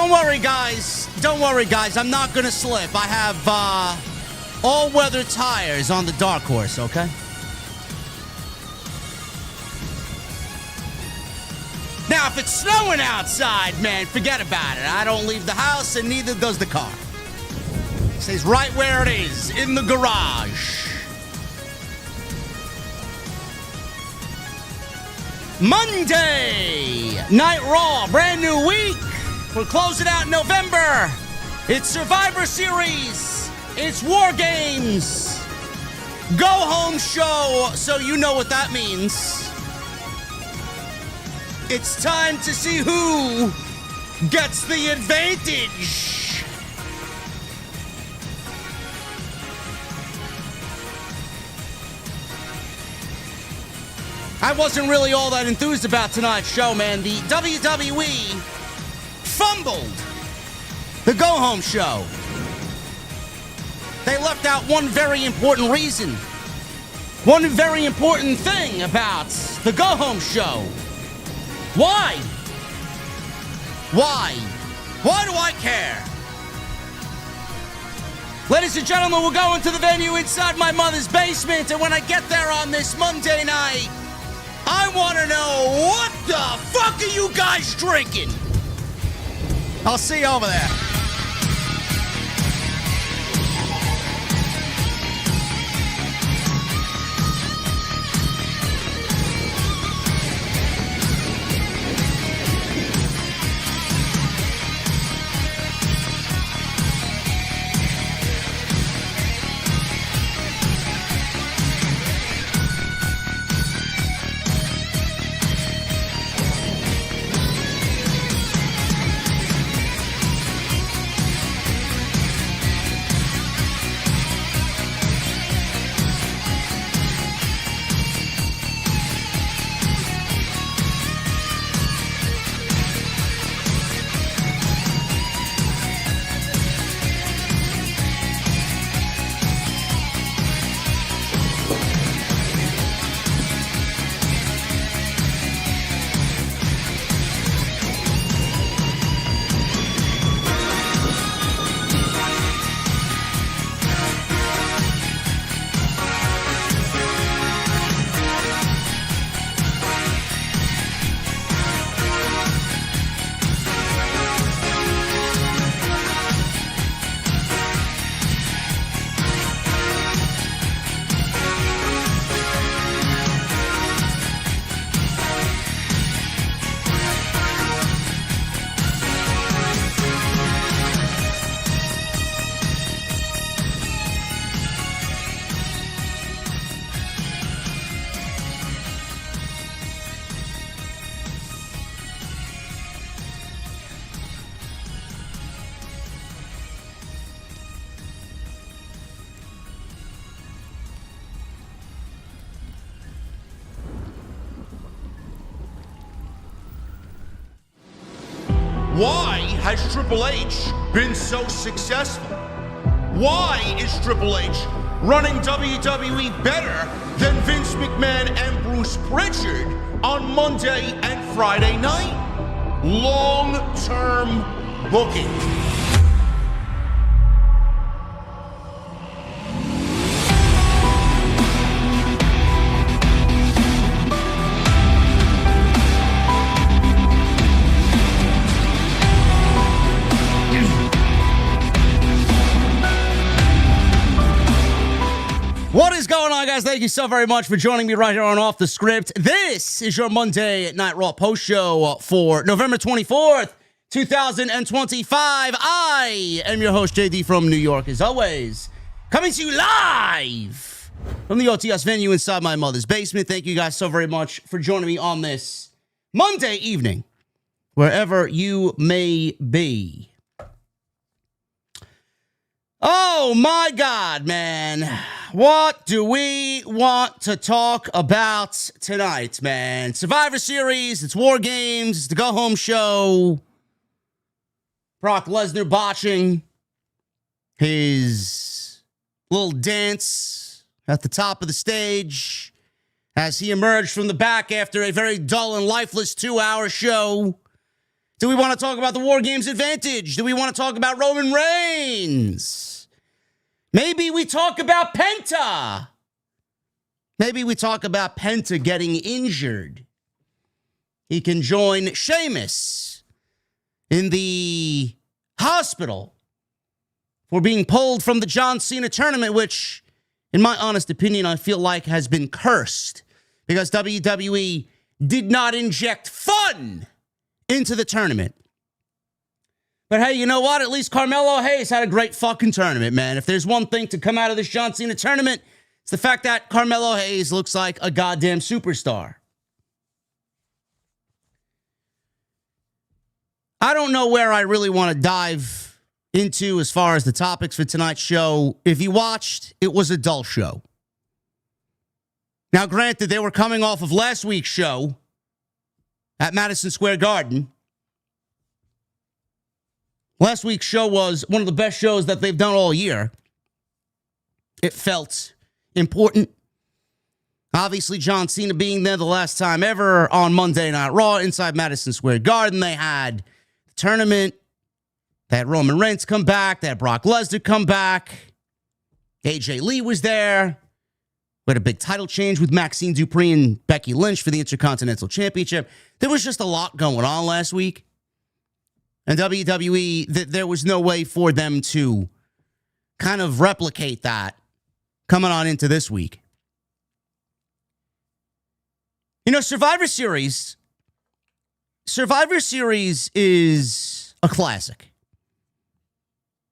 Don't worry, guys. Don't worry, guys. I'm not going to slip. I have all-weather tires on the dark horse, okay? Now, if it's snowing outside, man, forget about it. I don't leave the house, and neither does the car. It stays right where it is, in the garage. Monday Night Raw, brand new week. We're closing out November. It's Survivor Series. It's War Games. Go home show, so you know what that means. It's time to see who gets the advantage. I wasn't really all that enthused about tonight's show, man. The WWE fumbled the go-home show. They left out one very important reason. One very important thing about the go-home show. Why? Why? Why do I care? Ladies and gentlemen, we're going to the venue inside my mother's basement, and when I get there on this Monday night, I want to know, what the fuck are you guys drinking? I'll see you over there. Why has Triple H been so successful? Why is Triple H running WWE better than Vince McMahon and Bruce Pritchard on Monday and Friday night? Long-term booking. What is going on, guys? Thank you so very much for joining me right here on Off the Script. This is your Monday Night Raw post show for November 24th, 2025. I am your host, JD from New York, as always, coming to you live from the OTS venue inside my mother's basement. Thank you guys so very much for joining me on this Monday evening, wherever you may be. Oh my God, man. What do we want to talk about tonight, man? Survivor Series, it's War Games, it's the go-home show. Brock Lesnar botching his little dance at the top of the stage as he emerged from the back after a very dull and lifeless 2-hour show. Do we want to talk about the War Games advantage? Do we want to talk about Roman Reigns? Maybe we talk about Penta. Maybe we talk about Penta getting injured. He can join Sheamus in the hospital for being pulled from the John Cena tournament, which, in my honest opinion, I feel like has been cursed because WWE did not inject fun into the tournament. But hey, you know what? At least Carmelo Hayes had a great fucking tournament, man. If there's one thing to come out of this John Cena tournament, it's the fact that Carmelo Hayes looks like a goddamn superstar. I don't know where I really want to dive into as far as the topics for tonight's show. If you watched, it was a dull show. Now, granted, they were coming off of last week's show at Madison Square Garden. Last week's show was one of the best shows that they've done all year. It felt important. Obviously, John Cena being there the last time ever on Monday Night Raw inside Madison Square Garden. They had the tournament. They had Roman Reigns come back. They had Brock Lesnar come back. AJ Lee was there. We had a big title change with Maxine Dupree and Becky Lynch for the Intercontinental Championship. There was just a lot going on last week. And WWE, there was no way for them to kind of replicate that coming on into this week. You know, Survivor Series is a classic.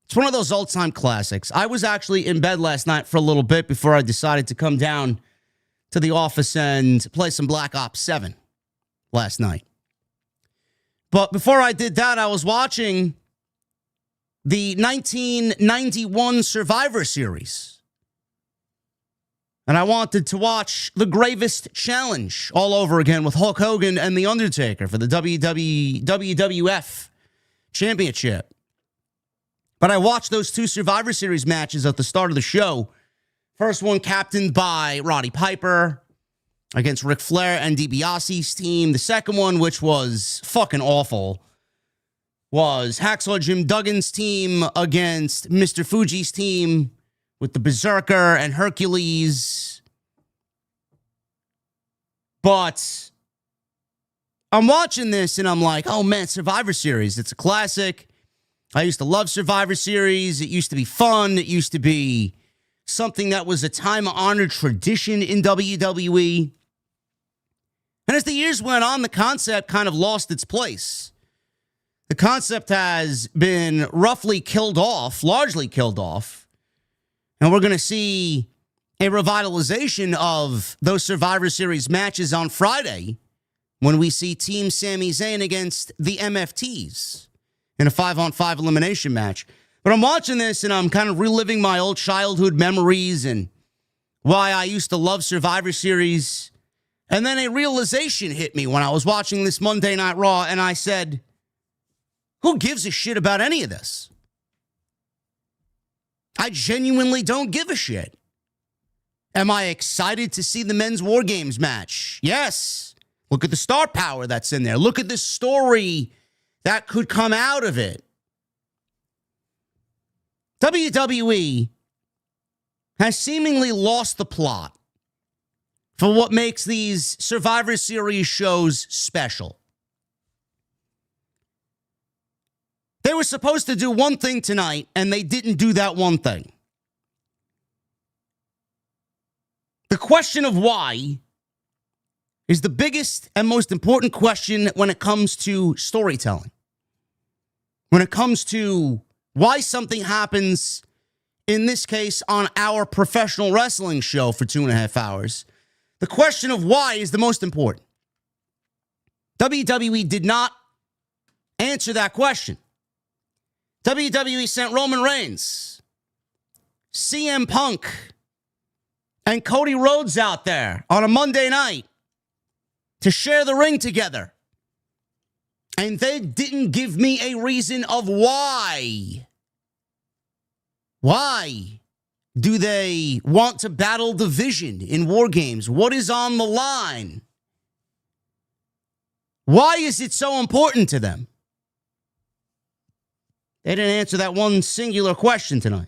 It's one of those all-time classics. I was actually in bed last night for a little bit before I decided to come down to the office and play some Black Ops 7 last night. But before I did that, I was watching the 1991 Survivor Series. And I wanted to watch The Gravest Challenge all over again with Hulk Hogan and The Undertaker for the WWF Championship. But I watched those two Survivor Series matches at the start of the show. First one captained by Roddy Piper against Ric Flair and DiBiase's team. The second one, which was fucking awful, was Hacksaw Jim Duggan's team against Mr. Fuji's team with the Berserker and Hercules. But I'm watching this and I'm like, oh man, Survivor Series, it's a classic. I used to love Survivor Series. It used to be fun. It used to be something that was a time-honored tradition in WWE. And as the years went on, the concept kind of lost its place. The concept has been roughly killed off, largely killed off. And we're going to see a revitalization of those Survivor Series matches on Friday when we see Team Sami Zayn against the MFTs in a 5-on-5 elimination match. But I'm watching this and I'm kind of reliving my old childhood memories and why I used to love Survivor Series. And then a realization hit me when I was watching this Monday Night Raw and I said, who gives a shit about any of this? I genuinely don't give a shit. Am I excited to see the men's War Games match? Yes. Look at the star power that's in there. Look at the story that could come out of it. WWE has seemingly lost the plot for what makes these Survivor Series shows special. They were supposed to do one thing tonight, and they didn't do that one thing. The question of why is the biggest and most important question when it comes to storytelling. When it comes to why something happens, in this case, on our professional wrestling show for 2.5 hours, the question of why is the most important. WWE did not answer that question. WWE sent Roman Reigns, CM Punk, and Cody Rhodes out there on a Monday night to share the ring together. And they didn't give me a reason of why. Why do they want to battle division in War Games? What is on the line? Why is it so important to them? They didn't answer that one singular question tonight.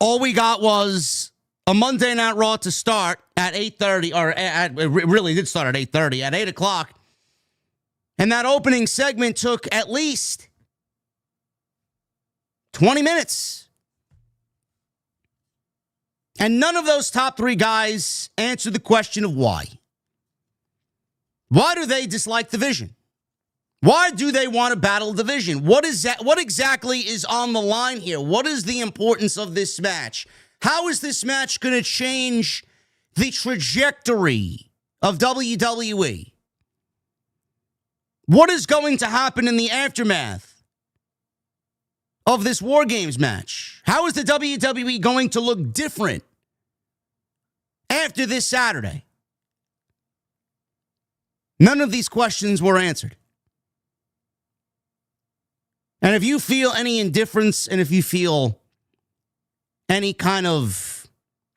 All we got was a Monday Night Raw to start at 8:30, or it really did start at 8:30, at 8 o'clock. And that opening segment took at least 20 minutes. And none of those top three guys answered the question of why. Why do they dislike the Vision? Why do they want to battle the Vision? What is that? What exactly is on the line here? What is the importance of this match? How is this match going to change the trajectory of WWE? What is going to happen in the aftermath of this War Games match? How is the WWE going to look different after this Saturday? None of these questions were answered. And if you feel any indifference, and if you feel any kind of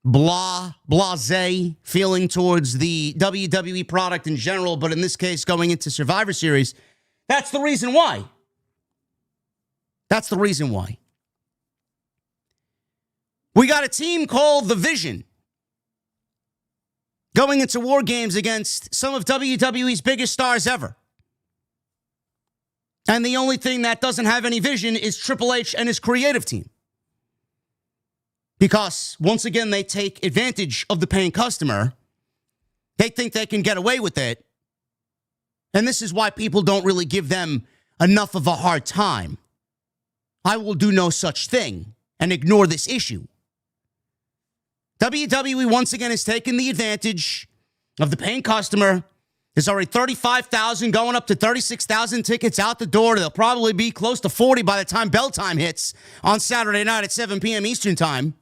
blasé feeling towards the WWE product in general, but in this case going into Survivor Series, that's the reason why. That's the reason why. We got a team called The Vision going into War Games against some of WWE's biggest stars ever. And the only thing that doesn't have any vision is Triple H and his creative team. Because, once again, they take advantage of the paying customer. They think they can get away with it. And this is why people don't really give them enough of a hard time. I will do no such thing and ignore this issue. WWE, once again, has taken the advantage of the paying customer. There's already 35,000 going up to 36,000 tickets out the door. They'll probably be close to 40 by the time bell time hits on Saturday night at 7 p.m. Eastern time.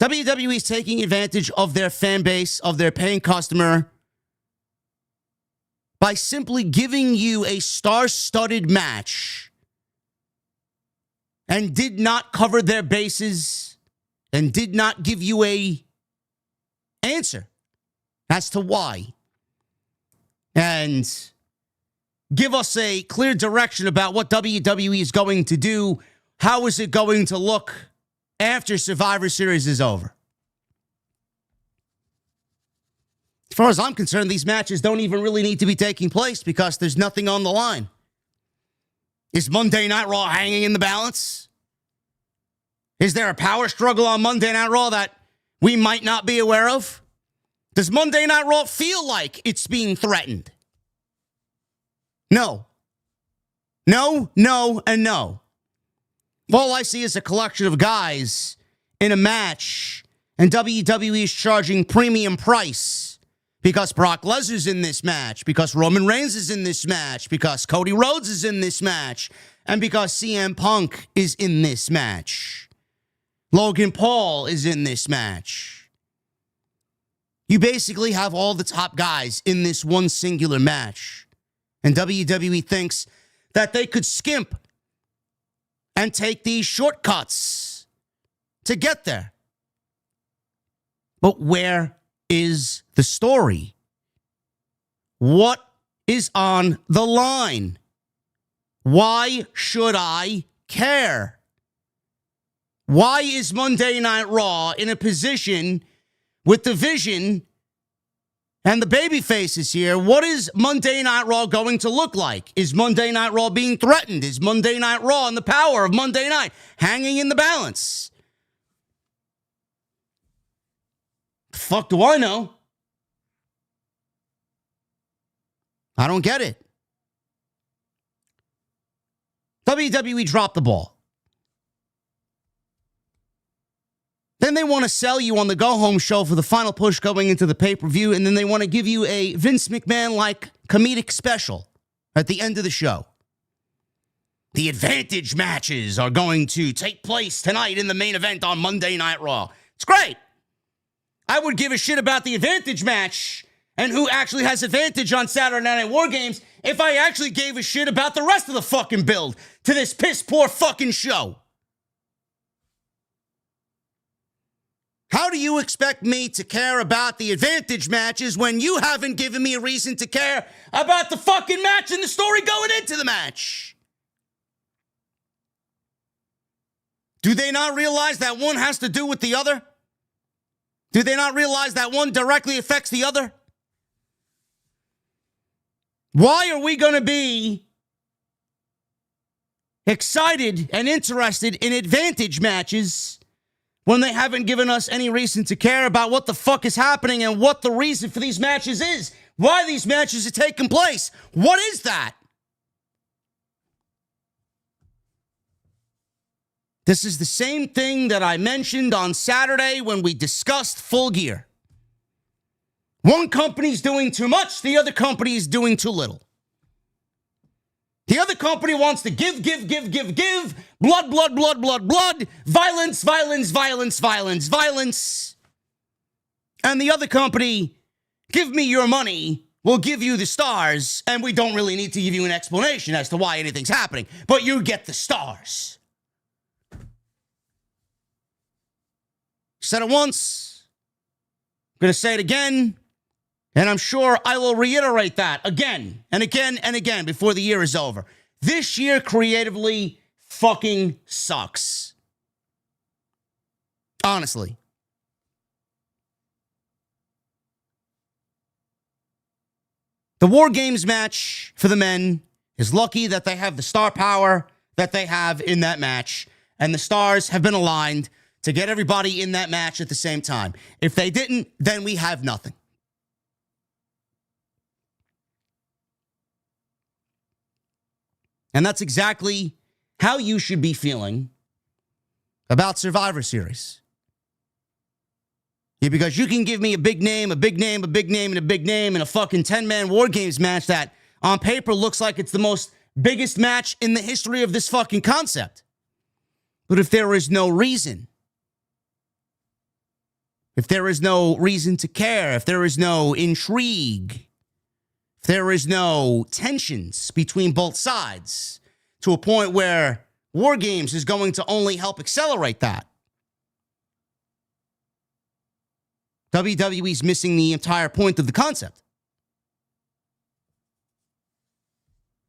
WWE is taking advantage of their fan base, of their paying customer, by simply giving you a star-studded match, and did not cover their bases and did not give you a answer as to why. And give us a clear direction about what WWE is going to do. How is it going to look after Survivor Series is over? As far as I'm concerned, these matches don't even really need to be taking place because there's nothing on the line. Is Monday Night Raw hanging in the balance? Is there a power struggle on Monday Night Raw that we might not be aware of? Does Monday Night Raw feel like it's being threatened? No. No, no, and no. All I see is a collection of guys in a match, and WWE is charging premium price because Brock Lesnar's in this match, because Roman Reigns is in this match, because Cody Rhodes is in this match, and because CM Punk is in this match. Logan Paul is in this match. You basically have all the top guys in this one singular match. And WWE thinks that they could skimp and take these shortcuts to get there. But where is the story? What is on the line? Why should I care? Why is Monday Night Raw in a position with the Vision and the baby faces here? What is Monday Night Raw going to look like? Is Monday Night Raw being threatened? Is Monday Night Raw and the power of Monday Night hanging in the balance? The fuck do I know? I don't get it. WWE dropped the ball. Then they want to sell you on the go-home show for the final push going into the pay-per-view, and then they want to give you a Vince McMahon-like comedic special at the end of the show. The advantage matches are going to take place tonight in the main event on Monday Night Raw. It's great. I would give a shit about the advantage match and who actually has advantage on Saturday Night War Games if I actually gave a shit about the rest of the fucking build to this piss-poor fucking show. How do you expect me to care about the advantage matches when you haven't given me a reason to care about the fucking match and the story going into the match? Do they not realize that one has to do with the other? Do they not realize that one directly affects the other? Why are we going to be excited and interested in advantage matches when they haven't given us any reason to care about what the fuck is happening and what the reason for these matches is? Why these matches are taking place? What is that? This is the same thing that I mentioned on Saturday when we discussed Full Gear. One company's doing too much, the other company is doing too little. The other company wants to give, blood, violence, violence. And the other company, give me your money, we'll give you the stars, and we don't really need to give you an explanation as to why anything's happening, but you get the stars. Said it once, I'm going to say it again. And I'm sure I will reiterate that again and again and again before the year is over. This year creatively fucking sucks. Honestly. The War Games match for the men is lucky that they have the star power that they have in that match. And the stars have been aligned to get everybody in that match at the same time. If they didn't, then we have nothing. And that's exactly how you should be feeling about Survivor Series. Yeah, because you can give me a big name, and a fucking 10-man War Games match that on paper looks like it's the most biggest match in the history of this fucking concept. But if there is no reason, if there is no reason to care, if there is no intrigue, there is no tensions between both sides to a point where War Games is going to only help accelerate that. WWE's missing the entire point of the concept.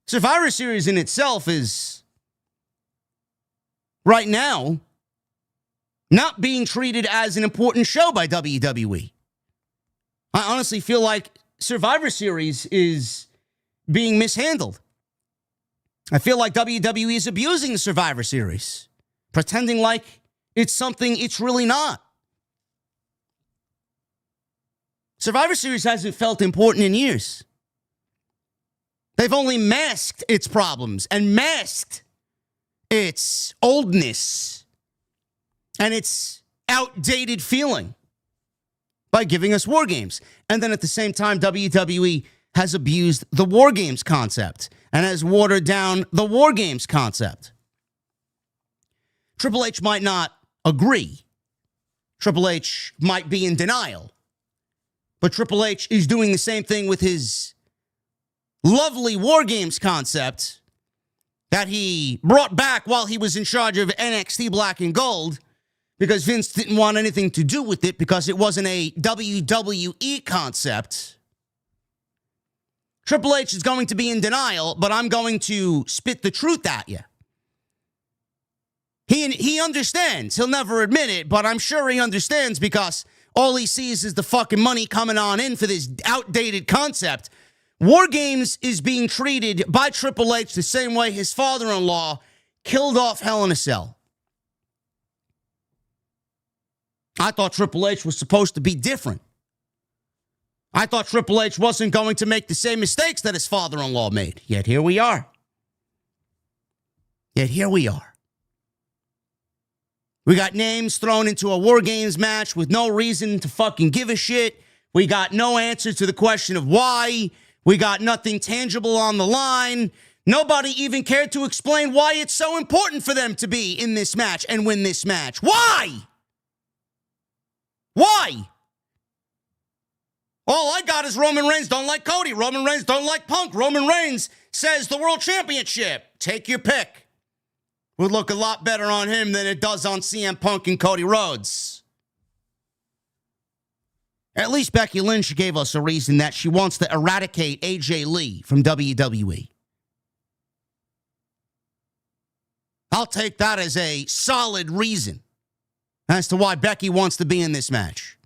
Survivor Series in itself is, right now, not being treated as an important show by WWE. I honestly feel like Survivor Series is being mishandled. I feel like WWE is abusing the Survivor Series, pretending like it's something it's really not. Survivor Series hasn't felt important in years. They've only masked its problems and masked its oldness and its outdated feeling by giving us War Games. And then at the same time, WWE has abused the War Games concept and has watered down the War Games concept. Triple H might not agree. Triple H might be in denial. But Triple H is doing the same thing with his lovely War Games concept that he brought back while he was in charge of NXT Black and Gold, because Vince didn't want anything to do with it because it wasn't a WWE concept. Triple H is going to be in denial, but I'm going to spit the truth at you. He understands. He'll never admit it, but I'm sure he understands because all he sees is the fucking money coming on in for this outdated concept. War Games is being treated by Triple H the same way his father-in-law killed off Hell in a Cell. I thought Triple H was supposed to be different. I thought Triple H wasn't going to make the same mistakes that his father-in-law made. Yet here we are. We got names thrown into a War Games match with no reason to fucking give a shit. We got no answer to the question of why. We got nothing tangible on the line. Nobody even cared to explain why it's so important for them to be in this match and win this match. Why? Why? All I got is Roman Reigns don't like Cody. Roman Reigns don't like Punk. Roman Reigns says the World Championship. Take your pick. Would look a lot better on him than it does on CM Punk and Cody Rhodes. At least Becky Lynch gave us a reason that she wants to eradicate AJ Lee from WWE. I'll take that as a solid reason as to why Becky wants to be in this match.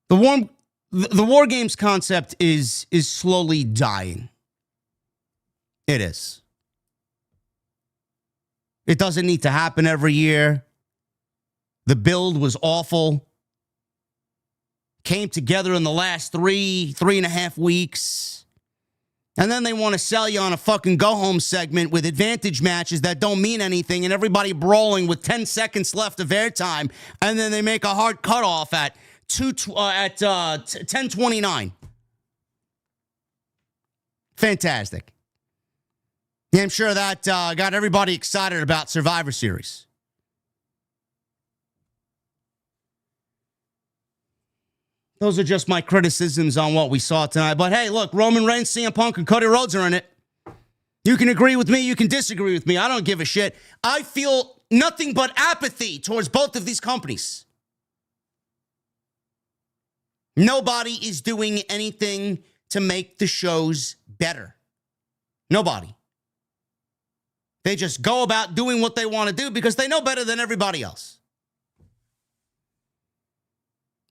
The War Games concept is slowly dying. It is. It doesn't need to happen every year. The build was awful. Came together in the last 3.5 weeks. And then they want to sell you on a fucking go-home segment with advantage matches that don't mean anything and everybody brawling with 10 seconds left of airtime. And then they make a hard cutoff at 10:29. Fantastic. Yeah, I'm sure that got everybody excited about Survivor Series. Those are just my criticisms on what we saw tonight. But hey, look, Roman Reigns, CM Punk, and Cody Rhodes are in it. You can agree with me. You can disagree with me. I don't give a shit. I feel nothing but apathy towards both of these companies. Nobody is doing anything to make the shows better. Nobody. They just go about doing what they want to do because they know better than everybody else.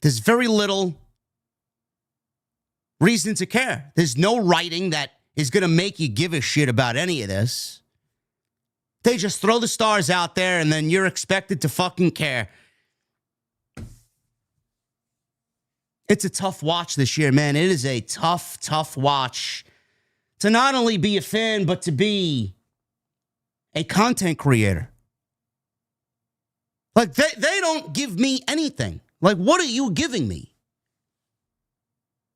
There's very little reason to care. There's no writing that is going to make you give a shit about any of this. They just throw the stars out there and then you're expected to fucking care. It's a tough watch this year, man. It is a tough watch to not only be a fan, but to be a content creator. Like, they don't give me anything. Like, what are you giving me?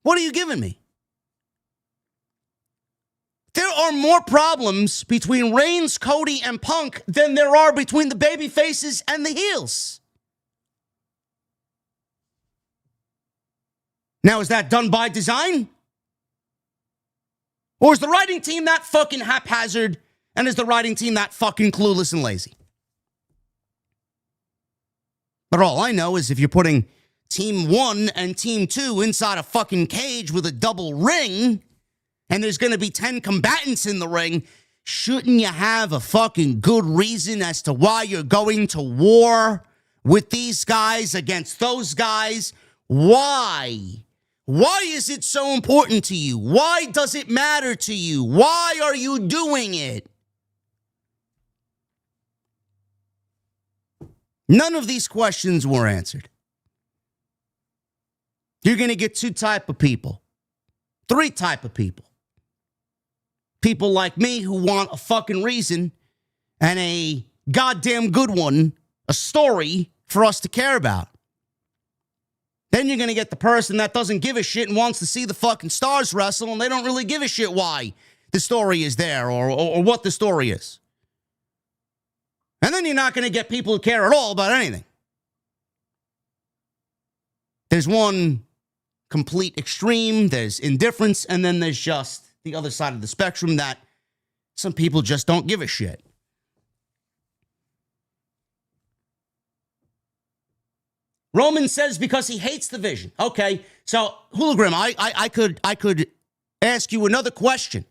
What are you giving me? There are more problems between Reigns, Cody, and Punk than there are between the baby faces and the heels. Now, is that done by design? Or is the writing team that fucking haphazard, and is the writing team that fucking clueless and lazy? But all I know is if you're putting Team 1 and Team 2 inside a fucking cage with a double ring, and there's going to be 10 combatants in the ring, shouldn't you have a fucking good reason as to why you're going to war with these guys against those guys? Why? Why is it so important to you? Why does it matter to you? Why are you doing it? None of these questions were answered. You're going to get 2 types of people. 3 types of people. People like me who want a fucking reason and a goddamn good one, a story for us to care about. Then you're going to get the person that doesn't give a shit and wants to see the fucking stars wrestle, and they don't really give a shit why the story is there or what the story is. And then you're not going to get people who care at all about anything. There's one complete extreme, there's indifference, and then there's just the other side of the spectrum that some people just don't give a shit. Roman says because he hates the vision. Okay, so Hologram, I could ask you another question.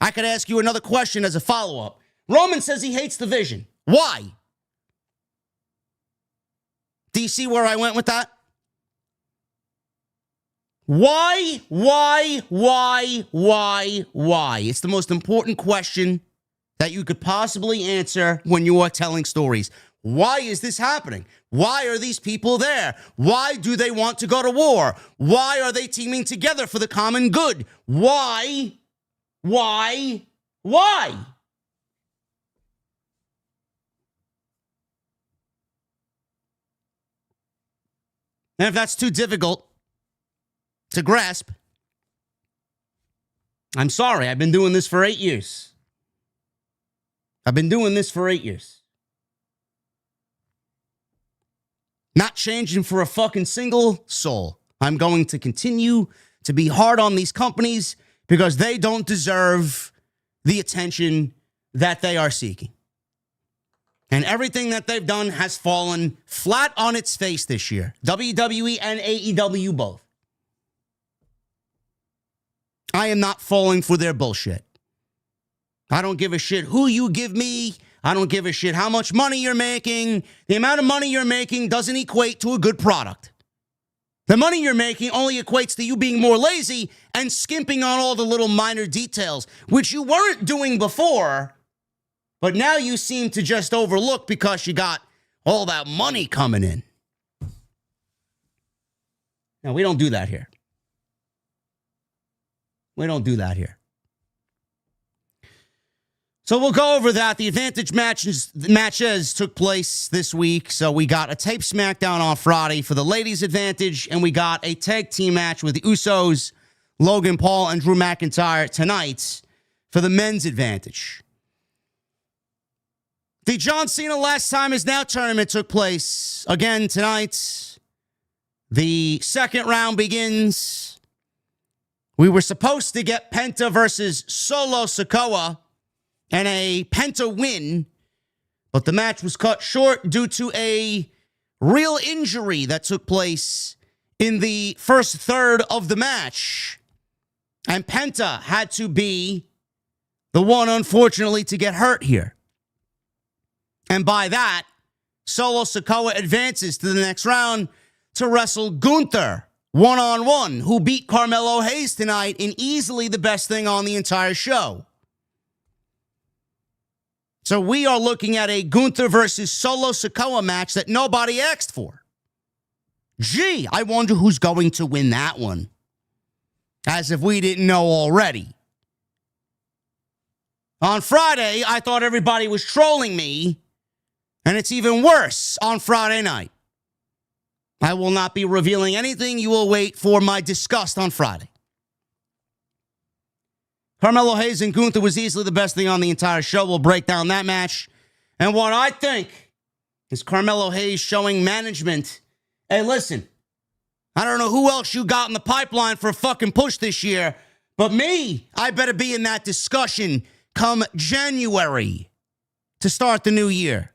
I could ask you another question as a follow-up. Roman says he hates the vision. Why? Do you see where I went with that? Why? It's the most important question that you could possibly answer when you are telling stories. Why is this happening? Why are these people there? Why do they want to go to war? Why are they teaming together for the common good? Why? And if that's too difficult to grasp, I'm sorry. I've been doing this for 8 years. Not changing for a fucking single soul. I'm going to continue to be hard on these companies because they don't deserve the attention that they are seeking. And everything that they've done has fallen flat on its face this year. WWE and AEW both. I am not falling for their bullshit. I don't give a shit who you give me. I don't give a shit how much money you're making. The amount of money you're making doesn't equate to a good product. The money you're making only equates to you being more lazy and skimping on all the little minor details, which you weren't doing before, but now you seem to just overlook because you got all that money coming in. Now, we don't do that here. We don't do that here. So we'll go over that. The Advantage matches took place this week. So we got a tape SmackDown on Friday for the ladies' Advantage, and we got a tag team match with the Usos, Logan Paul, and Drew McIntyre tonight for the men's Advantage. The John Cena Last Time Is Now tournament took place again tonight. The second round begins. We were supposed to get Penta versus Solo Sikoa and a Penta win, but the match was cut short due to a real injury that took place in the first third of the match. And Penta had to be the one, unfortunately, to get hurt here. And by that, Solo Sikoa advances to the next round to wrestle Gunther one-on-one, who beat Carmelo Hayes tonight in easily the best thing on the entire show. So we are looking at a Gunther versus Solo Sikoa match that nobody asked for. Gee, I wonder who's going to win that one. As if we didn't know already. On Friday, I thought everybody was trolling me, and it's even worse on Friday night. I will not be revealing anything. You will wait for my disgust on Friday. Carmelo Hayes and Gunther was easily the best thing on the entire show. We'll break down that match. And what I think is Carmelo Hayes showing management, hey, listen, I don't know who else you got in the pipeline for a fucking push this year, but me, I better be in that discussion come January to start the new year.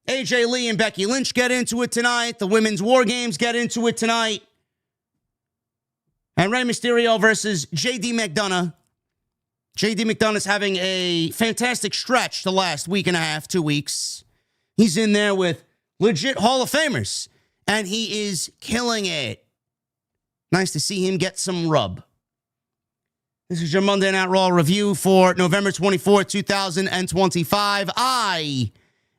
AJ Lee and Becky Lynch get into it tonight. The Women's War Games get into it tonight. And Rey Mysterio versus JD McDonough. JD McDonough's having a fantastic stretch the last week and a half, 2 weeks. He's in there with legit Hall of Famers, and he is killing it. Nice to see him get some rub. This is your Monday Night Raw review for November 24, 2025. I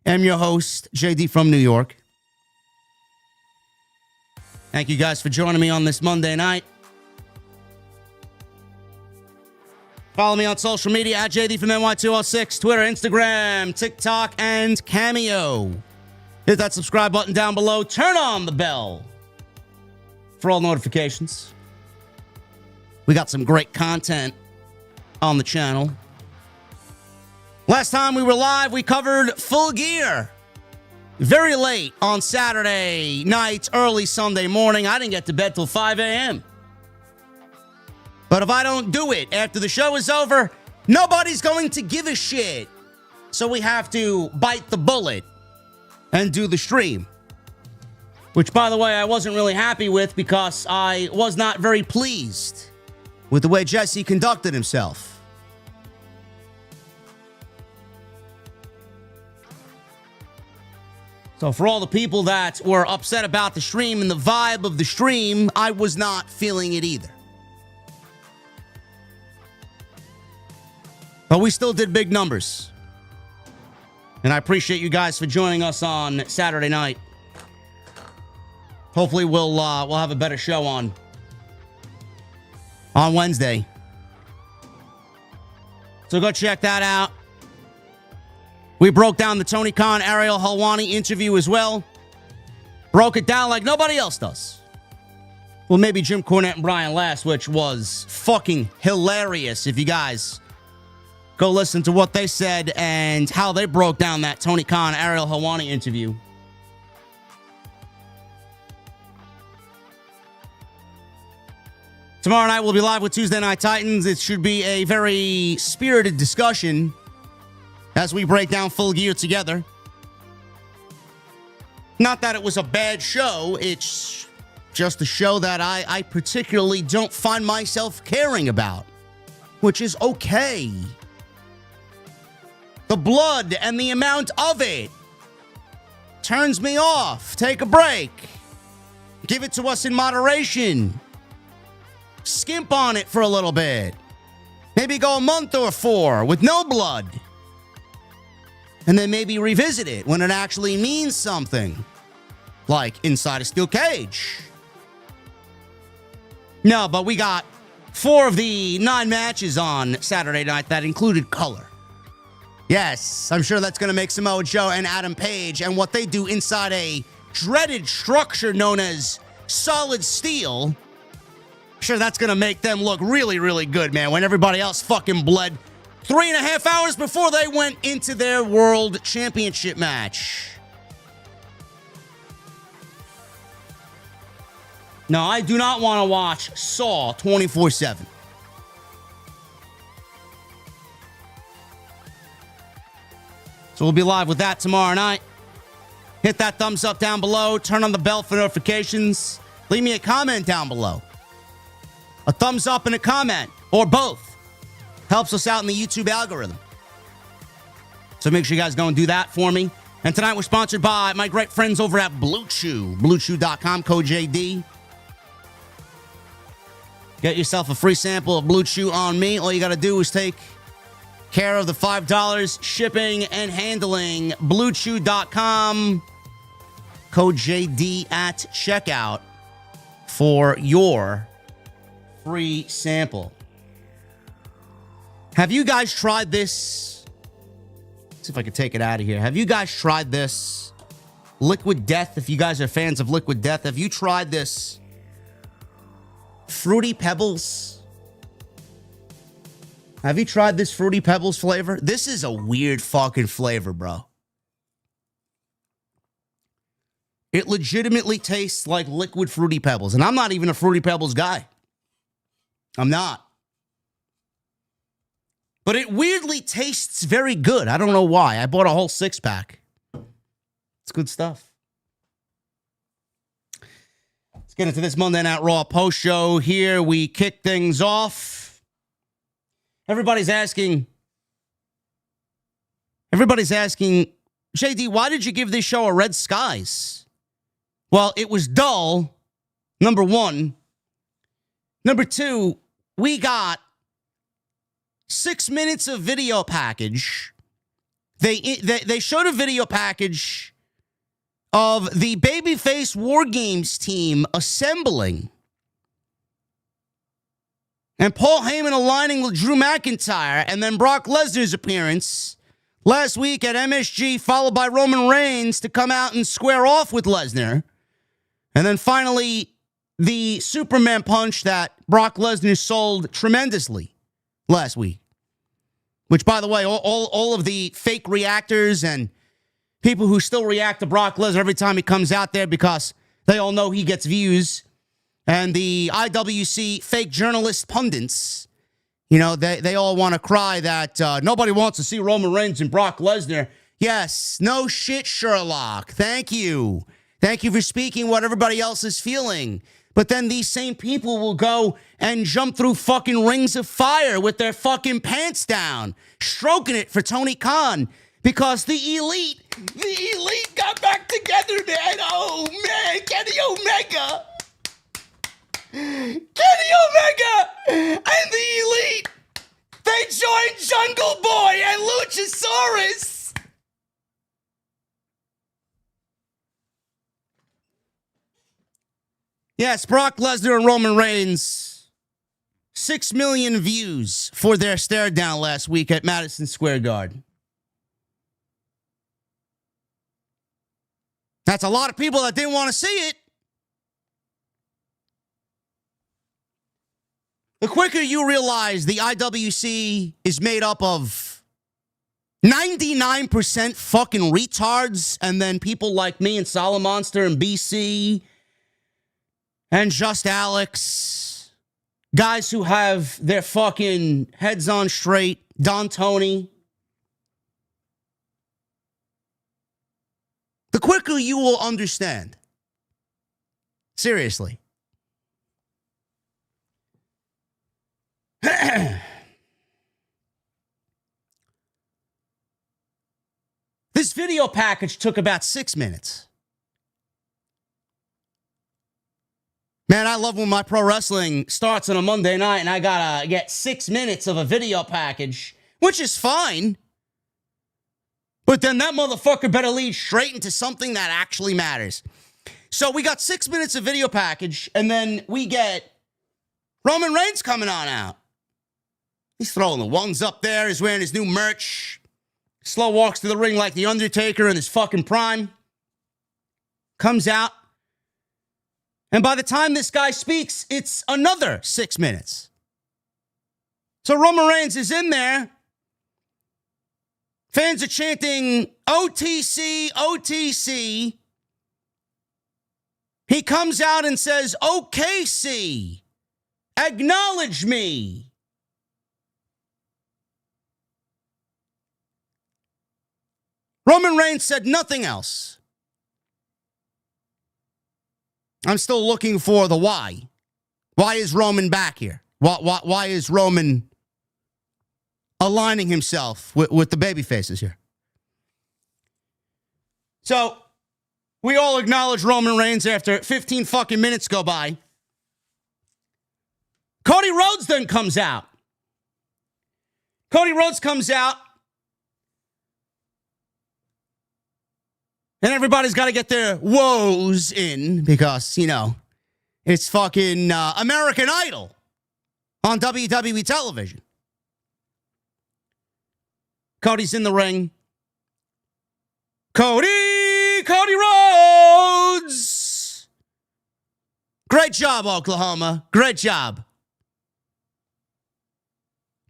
am your host, JD from New York. Thank you guys for joining me on this Monday night. Follow me on social media at JDfromNY206, Twitter, Instagram, TikTok, and Cameo. Hit that subscribe button down below. Turn on the bell for all notifications. We got some great content on the channel. Last time we were live, we covered Full Gear. Very late on Saturday night, early Sunday morning. I didn't get to bed till 5 a.m. But if I don't do it after the show is over, nobody's going to give a shit. So we have to bite the bullet and do the stream. Which, by the way, I wasn't really happy with because I was not very pleased with the way Jesse conducted himself. So for all the people that were upset about the stream and the vibe of the stream, I was not feeling it either. But we still did big numbers. And I appreciate you guys for joining us on Saturday night. Hopefully we'll have a better show on Wednesday. So go check that out. We broke down the Tony Khan, Ariel Helwani interview as well. Broke it down like nobody else does. Well, maybe Jim Cornette and Brian Last, which was fucking hilarious if you guys go listen to what they said and how they broke down that Tony Khan, Ariel Helwani interview. Tomorrow night we'll be live with Tuesday Night Titans. It should be a very spirited discussion. as we break down Full Gear together. Not that it was a bad show, it's just a show that I particularly don't find myself caring about, which is okay. The blood and the amount of it turns me off. Take a break. Give it to us in moderation. Skimp on it for a little bit. Maybe go a month or 4 with no blood. And then maybe revisit it when it actually means something. Like inside a steel cage. No, but we got 4 of the 9 matches on Saturday night that included color. Yes, I'm sure that's going to make Samoa Joe and Adam Page and what they do inside a dreaded structure known as solid steel. I'm sure that's going to make them look really, really good, man, when everybody else fucking bled 3.5 hours before they went into their World Championship match. No, I do not want to watch Saw 24/7. So we'll be live with that tomorrow night. Hit that thumbs up down below. Turn on the bell for notifications. Leave me a comment down below. A thumbs up and a comment, or both. Helps us out in the YouTube algorithm. So make sure you guys go and do that for me. And tonight we're sponsored by my great friends over at Blue Chew. BlueChew.com, code JD. Get yourself a free sample of Blue Chew on me. All you got to do is take care of the $5 shipping and handling. BlueChew.com, code JD at checkout for your free sample. Have you guys tried this? Let's see if I can take it out of here. Have you guys tried this? Liquid Death, if you guys are fans of Liquid Death, have you tried this Fruity Pebbles? Have you tried this Fruity Pebbles flavor? This is a weird fucking flavor, bro. It legitimately tastes like liquid Fruity Pebbles. And I'm not even a Fruity Pebbles guy. I'm not. But it weirdly tastes very good. I don't know why. I bought a whole 6-pack. It's good stuff. Let's get into this Monday Night Raw post show here. We kick things off. Everybody's asking, JD, why did you give this show a Red Skies? Well, it was dull, number 1. Number 2, we got 6 minutes of video package. They showed a video package of the Babyface War Games team assembling. And Paul Heyman aligning with Drew McIntyre, and then Brock Lesnar's appearance last week at MSG, followed by Roman Reigns to come out and square off with Lesnar. And then finally, the Superman punch that Brock Lesnar sold tremendously last week. Which, by the way, all of the fake reactors and people who still react to Brock Lesnar every time he comes out there because they all know he gets views. And the IWC fake journalist pundits, you know, they all want to cry that nobody wants to see Roman Reigns and Brock Lesnar. Yes, no shit, Sherlock. Thank you. Thank you for speaking what everybody else is feeling. But then these same people will go and jump through fucking rings of fire with their fucking pants down, stroking it for Tony Khan because the elite got back together, man. Oh, man, Kenny Omega. Kenny Omega and the elite, they joined Jungle Boy and Luchasaurus. Yes, Brock Lesnar and Roman Reigns, 6 million views for their stare down last week at Madison Square Garden. That's a lot of people that didn't want to see it. The quicker you realize the IWC is made up of 99% fucking retards, and then people like me and Solid Monster and BC and Just Alex, guys who have their fucking heads on straight, Don Tony, quicker you will understand. Seriously. This video package took about 6 minutes. Man, I love when my pro wrestling starts on a Monday night and I gotta get 6 minutes of a video package, which is fine. But then that motherfucker better lead straight into something that actually matters. So we got 6 minutes of video package, and then we get Roman Reigns coming on out. He's throwing the ones up there. He's wearing his new merch. Slow walks to the ring like The Undertaker in his fucking prime. Comes out. And by the time this guy speaks, it's another 6 minutes. So Roman Reigns is in there. Fans are chanting, OTC, OTC. He comes out and says, OKC, acknowledge me. Roman Reigns said nothing else. I'm still looking for the why. Why is Roman back here? Why is Roman aligning himself with the baby faces here? So, we all acknowledge Roman Reigns after 15 fucking minutes go by. Cody Rhodes then comes out. Cody Rhodes comes out. And everybody's got to get their woes in because, you know, it's fucking American Idol on WWE television. Cody's in the ring. Cody Rhodes! Great job, Oklahoma. Great job.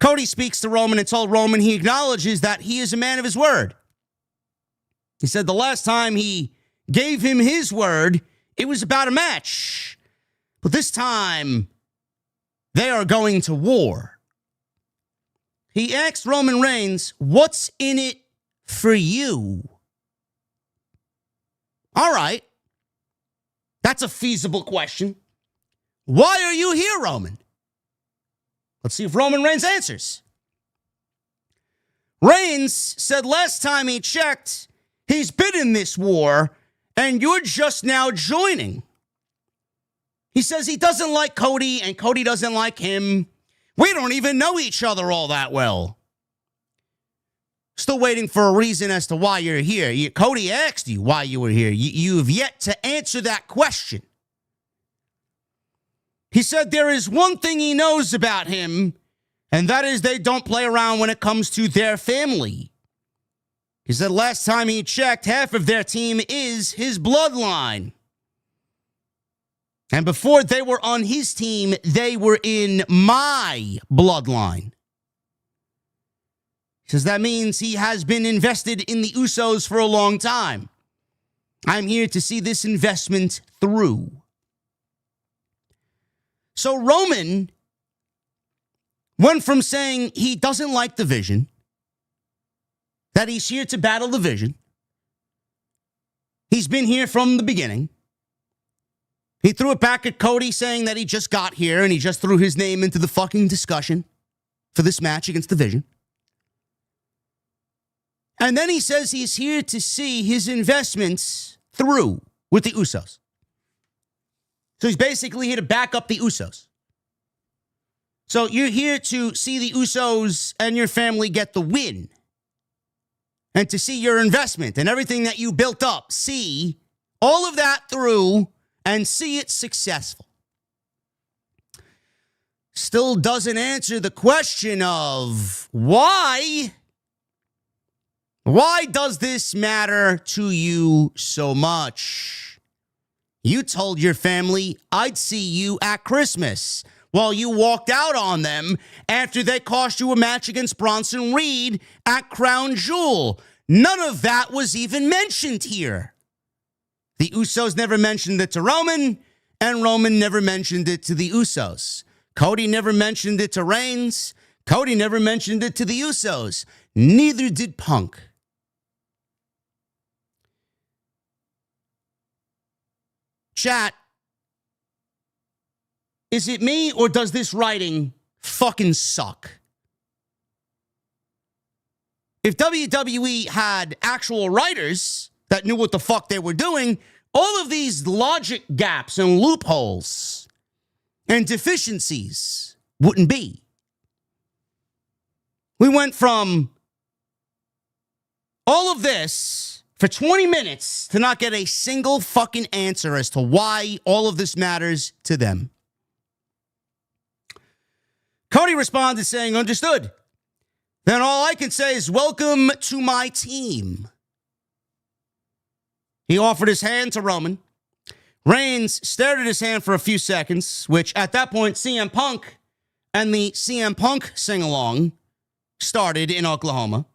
Cody speaks to Roman and told Roman he acknowledges that he is a man of his word. He said the last time he gave him his word, it was about a match. But this time, they are going to war. He asked Roman Reigns, what's in it for you? All right. That's a feasible question. Why are you here, Roman? Let's see if Roman Reigns answers. Reigns said last time he checked, he's been in this war, and you're just now joining. He says he doesn't like Cody, and Cody doesn't like him. We don't even know each other all that well. Still waiting for a reason as to why you're here. Cody asked you why you were here. You have yet to answer that question. He said there is one thing he knows about him, and that is they don't play around when it comes to their family. He said last time he checked, half of their team is his bloodline. And before they were on his team, they were in my bloodline. He says that means he has been invested in the Usos for a long time. I'm here to see this investment through. So Roman went from saying he doesn't like the Vision, that he's here to battle the Vision. He's been here from the beginning. He threw it back at Cody saying that he just got here and he just threw his name into the fucking discussion for this match against the Vision. And then he says he's here to see his investments through with the Usos. So he's basically here to back up the Usos. So you're here to see the Usos and your family get the win. And to see your investment and everything that you built up, see all of that through and see it successful. Still doesn't answer the question of why. Why does this matter to you so much? You told your family I'd see you at Christmas while you walked out on them after they cost you a match against Bronson Reed at Crown Jewel. None of that was even mentioned here. The Usos never mentioned it to Roman, and Roman never mentioned it to the Usos. Cody never mentioned it to Reigns. Cody never mentioned it to the Usos. Neither did Punk. Chat, is it me or does this writing fucking suck? If WWE had actual writers that knew what the fuck they were doing, all of these logic gaps and loopholes and deficiencies wouldn't be. We went from all of this for 20 minutes to not get a single fucking answer as to why all of this matters to them. Cody responded saying, understood. Then all I can say is welcome to my team. He offered his hand to Roman. Reigns stared at his hand for a few seconds, which at that point CM Punk and the CM Punk sing-along started in Oklahoma.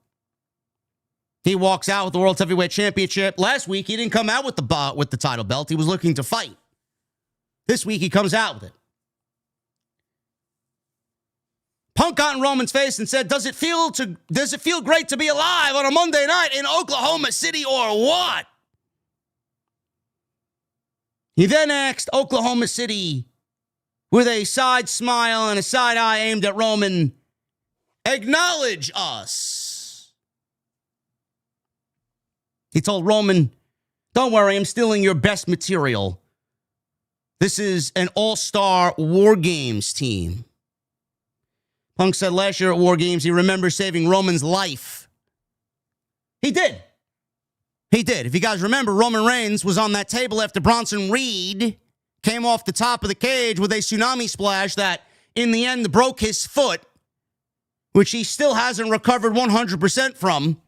He walks out with the World Heavyweight Championship. Last week, he didn't come out with the title belt. He was looking to fight. This week, he comes out with it. Punk got in Roman's face and said, does it feel great to be alive on a Monday night in Oklahoma City or what? He then asked Oklahoma City with a side smile and a side eye aimed at Roman, acknowledge us. He told Roman, don't worry, I'm stealing your best material. This is an all-star War Games team. Punk said last year at War Games he remembers saving Roman's life. He did. He did. If you guys remember, Roman Reigns was on that table after Bronson Reed came off the top of the cage with a tsunami splash that, in the end, broke his foot, which he still hasn't recovered 100% from.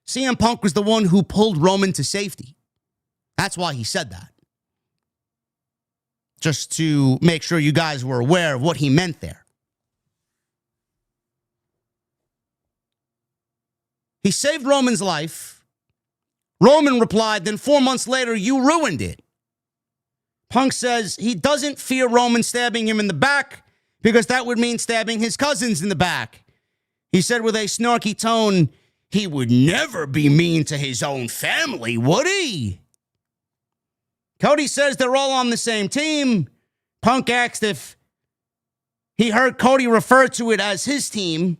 CM Punk was the one who pulled Roman to safety. That's why he said that. Just to make sure you guys were aware of what he meant there. He saved Roman's life. Roman replied, then 4 months later, you ruined it. Punk says he doesn't fear Roman stabbing him in the back because that would mean stabbing his cousins in the back. He said with a snarky tone, he would never be mean to his own family, would he? Cody says they're all on the same team. Punk asked if he heard Cody refer to it as his team.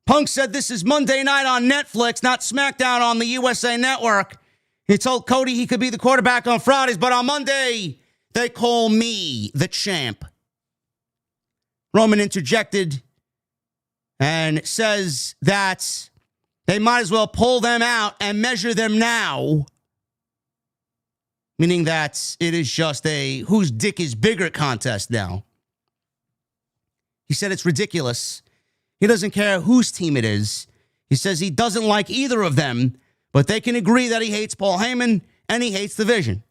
Punk said this is Monday night on Netflix, not SmackDown on the USA Network. He told Cody he could be the quarterback on Fridays, but on Monday, they call me the champ. Roman interjected and says that they might as well pull them out and measure them now. Meaning that it is just a whose dick is bigger contest now. He said it's ridiculous. He doesn't care whose team it is. He says he doesn't like either of them, but they can agree that he hates Paul Heyman and he hates the Vision.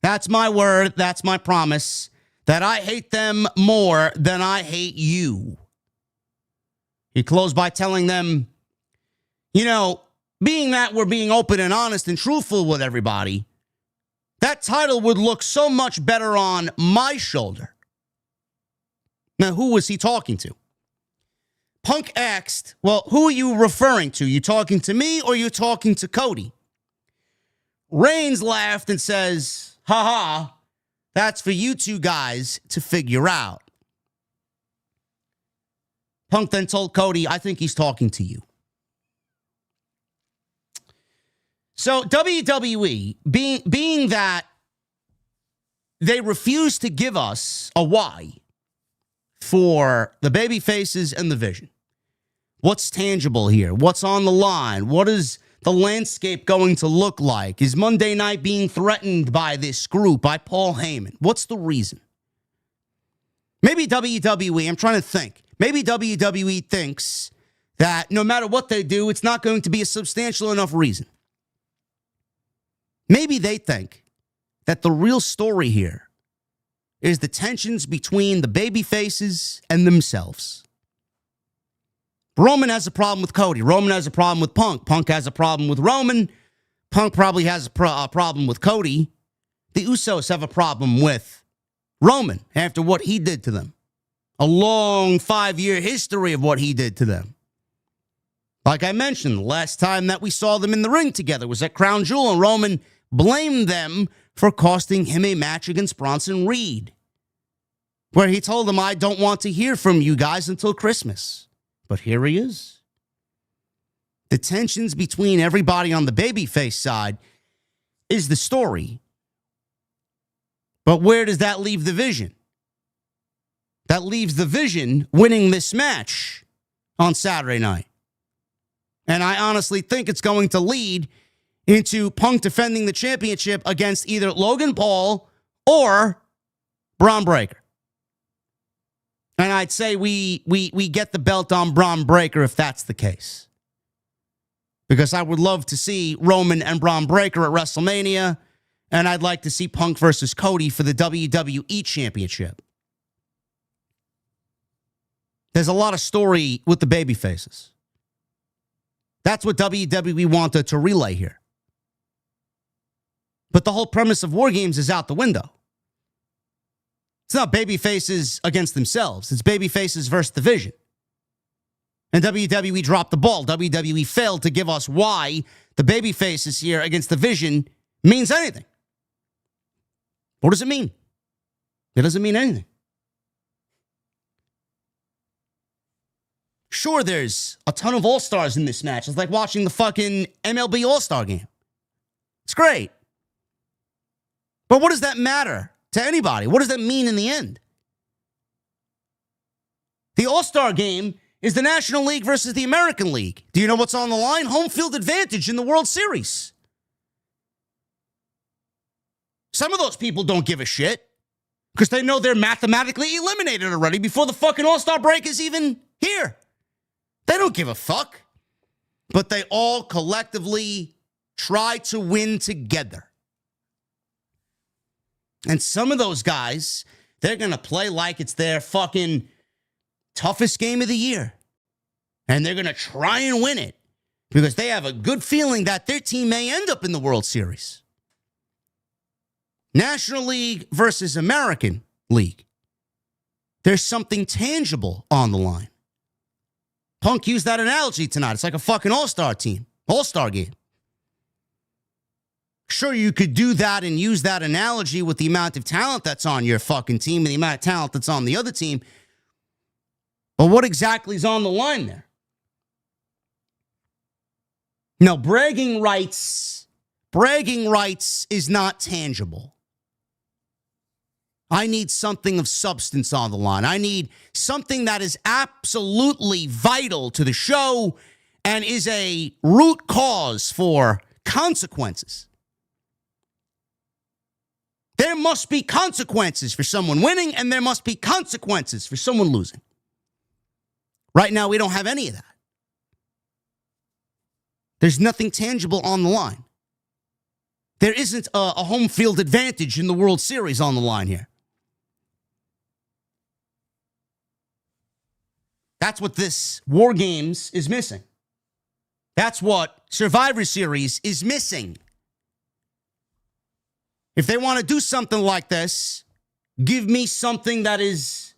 That's my word. That's my promise. That I hate them more than I hate you. He closed by telling them, you know, being that we're being open and honest and truthful with everybody, that title would look so much better on my shoulder. Now, who was he talking to? Punk asked, well, who are you referring to? You talking to me or you talking to Cody? Reigns laughed and says, ha, that's for you two guys to figure out. Punk then told Cody, I think he's talking to you. So WWE, being that they refuse to give us a why for the baby faces and the Vision. What's tangible here? What's on the line? What is the landscape going to look like? Is Monday night being threatened by this group, by Paul Heyman? What's the reason? Maybe WWE, I'm trying to think. Maybe WWE thinks that no matter what they do, it's not going to be a substantial enough reason. Maybe they think that the real story here is the tensions between the baby faces and themselves. Roman has a problem with Cody. Roman has a problem with Punk. Punk has a problem with Roman. Punk probably has a problem with Cody. The Usos have a problem with Roman after what he did to them. A long 5-year history of what he did to them. Like I mentioned, the last time that we saw them in the ring together was at Crown Jewel, and Roman blamed them for costing him a match against Bronson Reed, where he told them, I don't want to hear from you guys until Christmas. But here he is. The tensions between everybody on the babyface side is the story. But where does that leave the Vision? That leaves the Vision winning this match on Saturday night. And I honestly think it's going to lead into Punk defending the championship against either Logan Paul or Braun Breaker. And I'd say we get the belt on Braun Breaker if that's the case. Because I would love to see Roman and Braun Breaker at WrestleMania. And I'd like to see Punk versus Cody for the WWE Championship. There's a lot of story with the babyfaces. That's what WWE wanted to relay here. But the whole premise of War Games is out the window. It's not babyfaces against themselves. It's babyfaces versus the Vision. And WWE dropped the ball. WWE failed to give us why the babyfaces here against the Vision means anything. What does it mean? It doesn't mean anything. Sure, there's a ton of All-Stars in this match. It's like watching the fucking MLB All-Star game. It's great. But what does that matter to anybody? What does that mean in the end? The All-Star game is the National League versus the American League. Do you know what's on the line? Home field advantage in the World Series. Some of those people don't give a shit because they know they're mathematically eliminated already before the fucking All-Star break is even here. They don't give a fuck. But they all collectively try to win together. And some of those guys, they're going to play like it's their fucking toughest game of the year. And they're going to try and win it because they have a good feeling that their team may end up in the World Series. National League versus American League. There's something tangible on the line. Punk used that analogy tonight. It's like a fucking all-star team, all-star game. Sure, you could do that and use that analogy with the amount of talent that's on your fucking team and the amount of talent that's on the other team. But what exactly is on the line there? No, bragging rights is not tangible. I need something of substance on the line. I need something that is absolutely vital to the show and is a root cause for consequences. There must be consequences for someone winning, and there must be consequences for someone losing. Right now, we don't have any of that. There's nothing tangible on the line. There isn't a home field advantage in the World Series on the line here. That's what this War Games is missing. That's what Survivor Series is missing. If they want to do something like this, give me something that is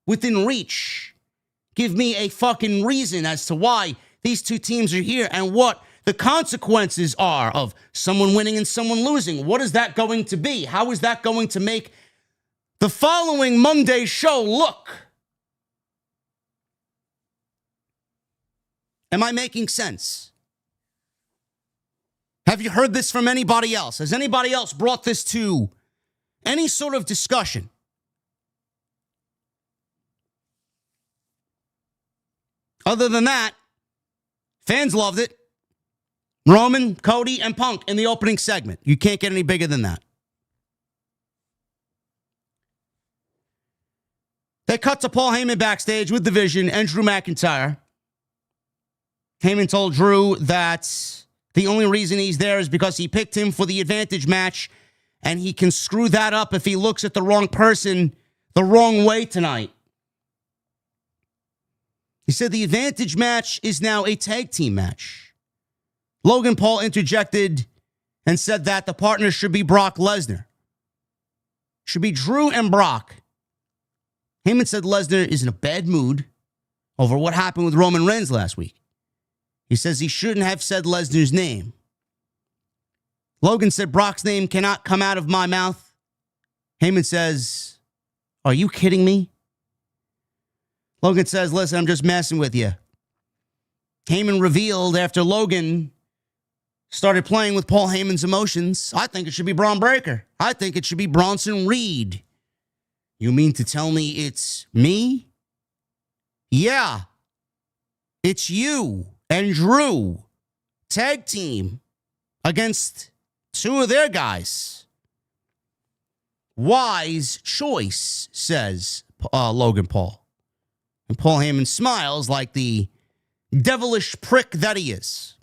within reach. Give me a fucking reason as to why these two teams are here and what the consequences are of someone winning and someone losing. What is that going to be? How is that going to make the following Monday show look? Am I making sense? Have you heard this from anybody else? Has anybody else brought this to any sort of discussion? Other than that, fans loved it. Roman, Cody, and Punk in the opening segment. You can't get any bigger than that. They cut to Paul Heyman backstage with the Vision and Drew McIntyre. Heyman told Drew that the only reason he's there is because he picked him for the advantage match, and he can screw that up if he looks at the wrong person the wrong way tonight. He said the advantage match is now a tag team match. Logan Paul interjected and said that the partner should be Brock Lesnar. Should be Drew and Brock. Heyman said Lesnar is in a bad mood over what happened with Roman Reigns last week. He says he shouldn't have said Lesnar's name. Logan said Brock's name cannot come out of my mouth. Heyman says, are you kidding me? Logan says, listen, I'm just messing with you. Heyman revealed after Logan started playing with Paul Heyman's emotions, I think it should be Braun Breaker. I think it should be Bronson Reed. You mean to tell me it's me? Yeah. It's you and Drew. Tag team against two of their guys. Wise choice, says Logan Paul. And Paul Heyman smiles like the devilish prick that he is.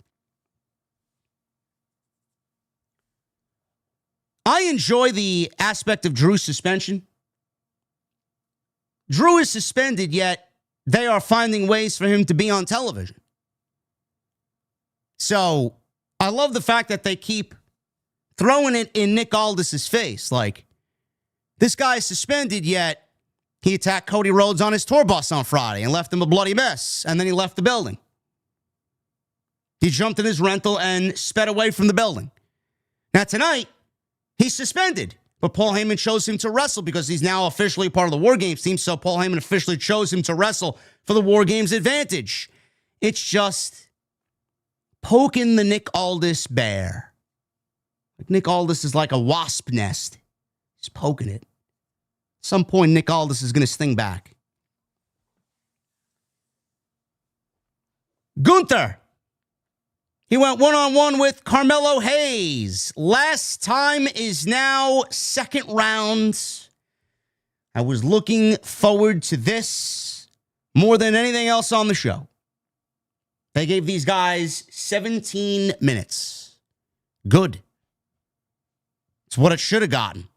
I enjoy the aspect of Drew's suspension. Drew is suspended, yet they are finding ways for him to be on television. So I love the fact that they keep throwing it in Nick Aldis's face. Like, this guy is suspended, yet he attacked Cody Rhodes on his tour bus on Friday and left him a bloody mess. And then he left the building. He jumped in his rental and sped away from the building. Now, tonight, he's suspended. But Paul Heyman chose him to wrestle because he's now officially part of the War Games team. So Paul Heyman officially chose him to wrestle for the War Games advantage. It's just poking the Nick Aldis bear. Like Nick Aldis is like a wasp nest. He's poking it. At some point, Nick Aldis is going to sting back. Gunther. He went one-on-one with Carmelo Hayes. Last time is now second round. I was looking forward to this more than anything else on the show. They gave these guys 17 minutes. Good. It's what it should have gotten.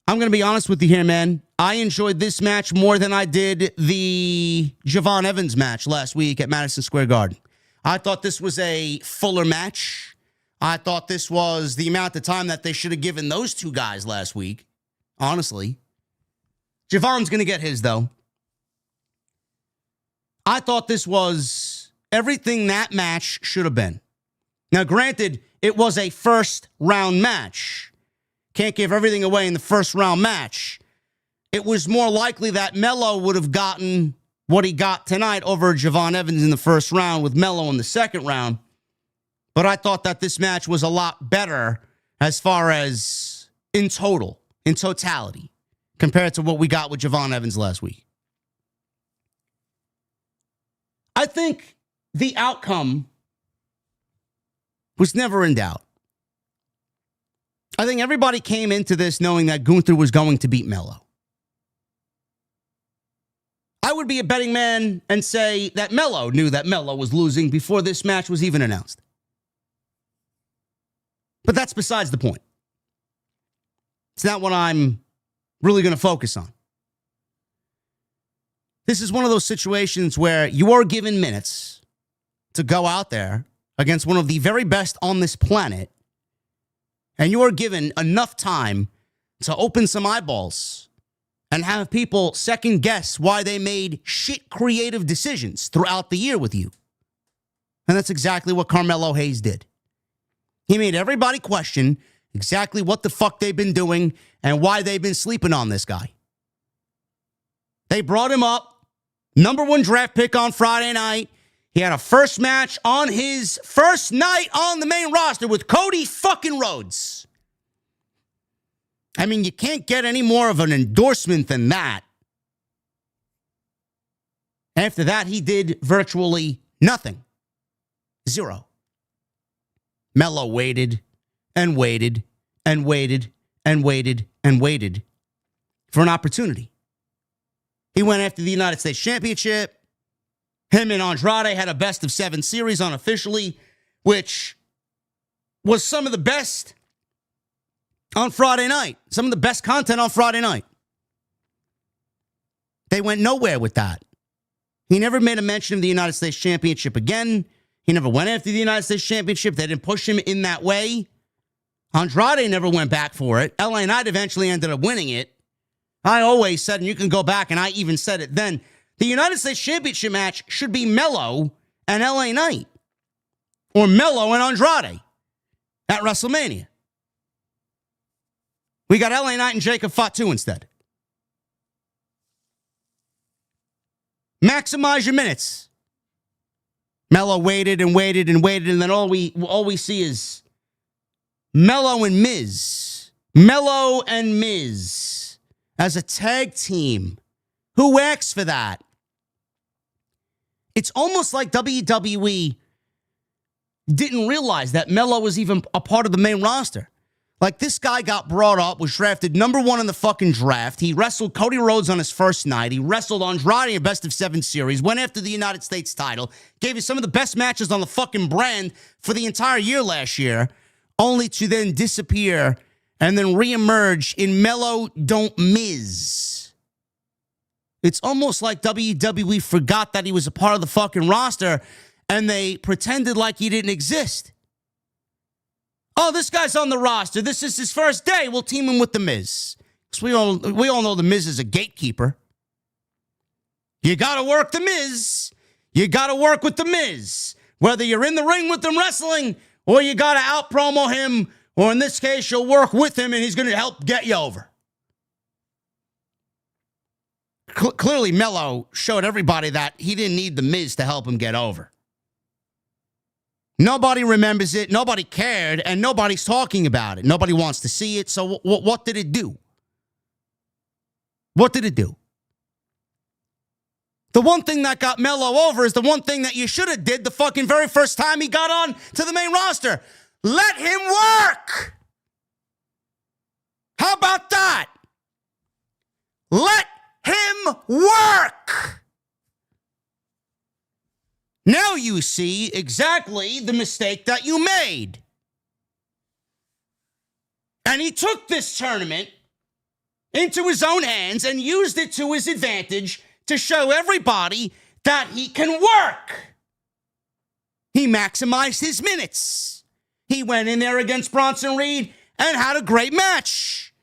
I'm going to be honest with you here, man. I enjoyed this match more than I did the Javon Evans match last week at Madison Square Garden. I thought this was a fuller match. I thought this was the amount of time that they should have given those two guys last week, honestly. Javon's going to get his, though. I thought this was everything that match should have been. Now, granted, it was a first-round match. Can't give everything away in the first-round match. It was more likely that Melo would have gotten what he got tonight over Javon Evans in the first round with Melo in the second round. But I thought that this match was a lot better as far as in totality, compared to what we got with Javon Evans last week. I think the outcome was never in doubt. I think everybody came into this knowing that Gunther was going to beat Melo. I would be a betting man and say that Melo knew that Melo was losing before this match was even announced. But that's besides the point. It's not what I'm really going to focus on. This is one of those situations where you are given minutes to go out there against one of the very best on this planet, and you are given enough time to open some eyeballs and have people second guess why they made shit creative decisions throughout the year with you. And that's exactly what Carmelo Hayes did. He made everybody question exactly what the fuck they've been doing and why they've been sleeping on this guy. They brought him up, number one draft pick on Friday night. He had a first match on his first night on the main roster with Cody fucking Rhodes. I mean, you can't get any more of an endorsement than that. After that, he did virtually nothing. Zero. Melo waited and waited and waited and waited and waited for an opportunity. He went after the United States Championship. Him and Andrade had a best of 7 series unofficially, which was some of the best on Friday night. Some of the best content on Friday night. They went nowhere with that. He never made a mention of the United States Championship again. He never went after the United States Championship. They didn't push him in that way. Andrade never went back for it. LA Knight eventually ended up winning it. I always said, and you can go back, and I even said it then, the United States Championship match should be Melo and LA Knight. or Melo and Andrade at WrestleMania. We got LA Knight and Jacob Fatu instead. Maximize your minutes. Melo waited and waited and waited, and then all we see is Melo and Miz. Melo and Miz as a tag team. Who asked for that? It's almost like WWE didn't realize that Melo was even a part of the main roster. Like, this guy got brought up, was drafted number 1 in the fucking draft. He wrestled Cody Rhodes on his first night. He wrestled Andrade in a best-of-7 series, went after the United States title, gave you some of the best matches on the fucking brand for the entire year last year, only to then disappear and then reemerge in Melo Don't Miz. It's almost like WWE forgot that he was a part of the fucking roster, and they pretended like he didn't exist. Oh, this guy's on the roster. This is his first day. We'll team him with The Miz. Because we all know The Miz is a gatekeeper. You got to work The Miz. You got to work with The Miz. Whether you're in the ring with him wrestling, or you got to out-promo him, or in this case, you'll work with him and he's going to help get you over. Clearly, Melo showed everybody that he didn't need The Miz to help him get over. Nobody remembers it, nobody cared, and nobody's talking about it. Nobody wants to see it, so what did it do? What did it do? The one thing that got Melo over is the one thing that you should have did the fucking very first time he got on to the main roster. Let him work! How about that? Let him work! Now you see exactly the mistake that you made. And he took this tournament into his own hands and used it to his advantage to show everybody that he can work. He maximized his minutes. He went in there against Bronson Reed and had a great match.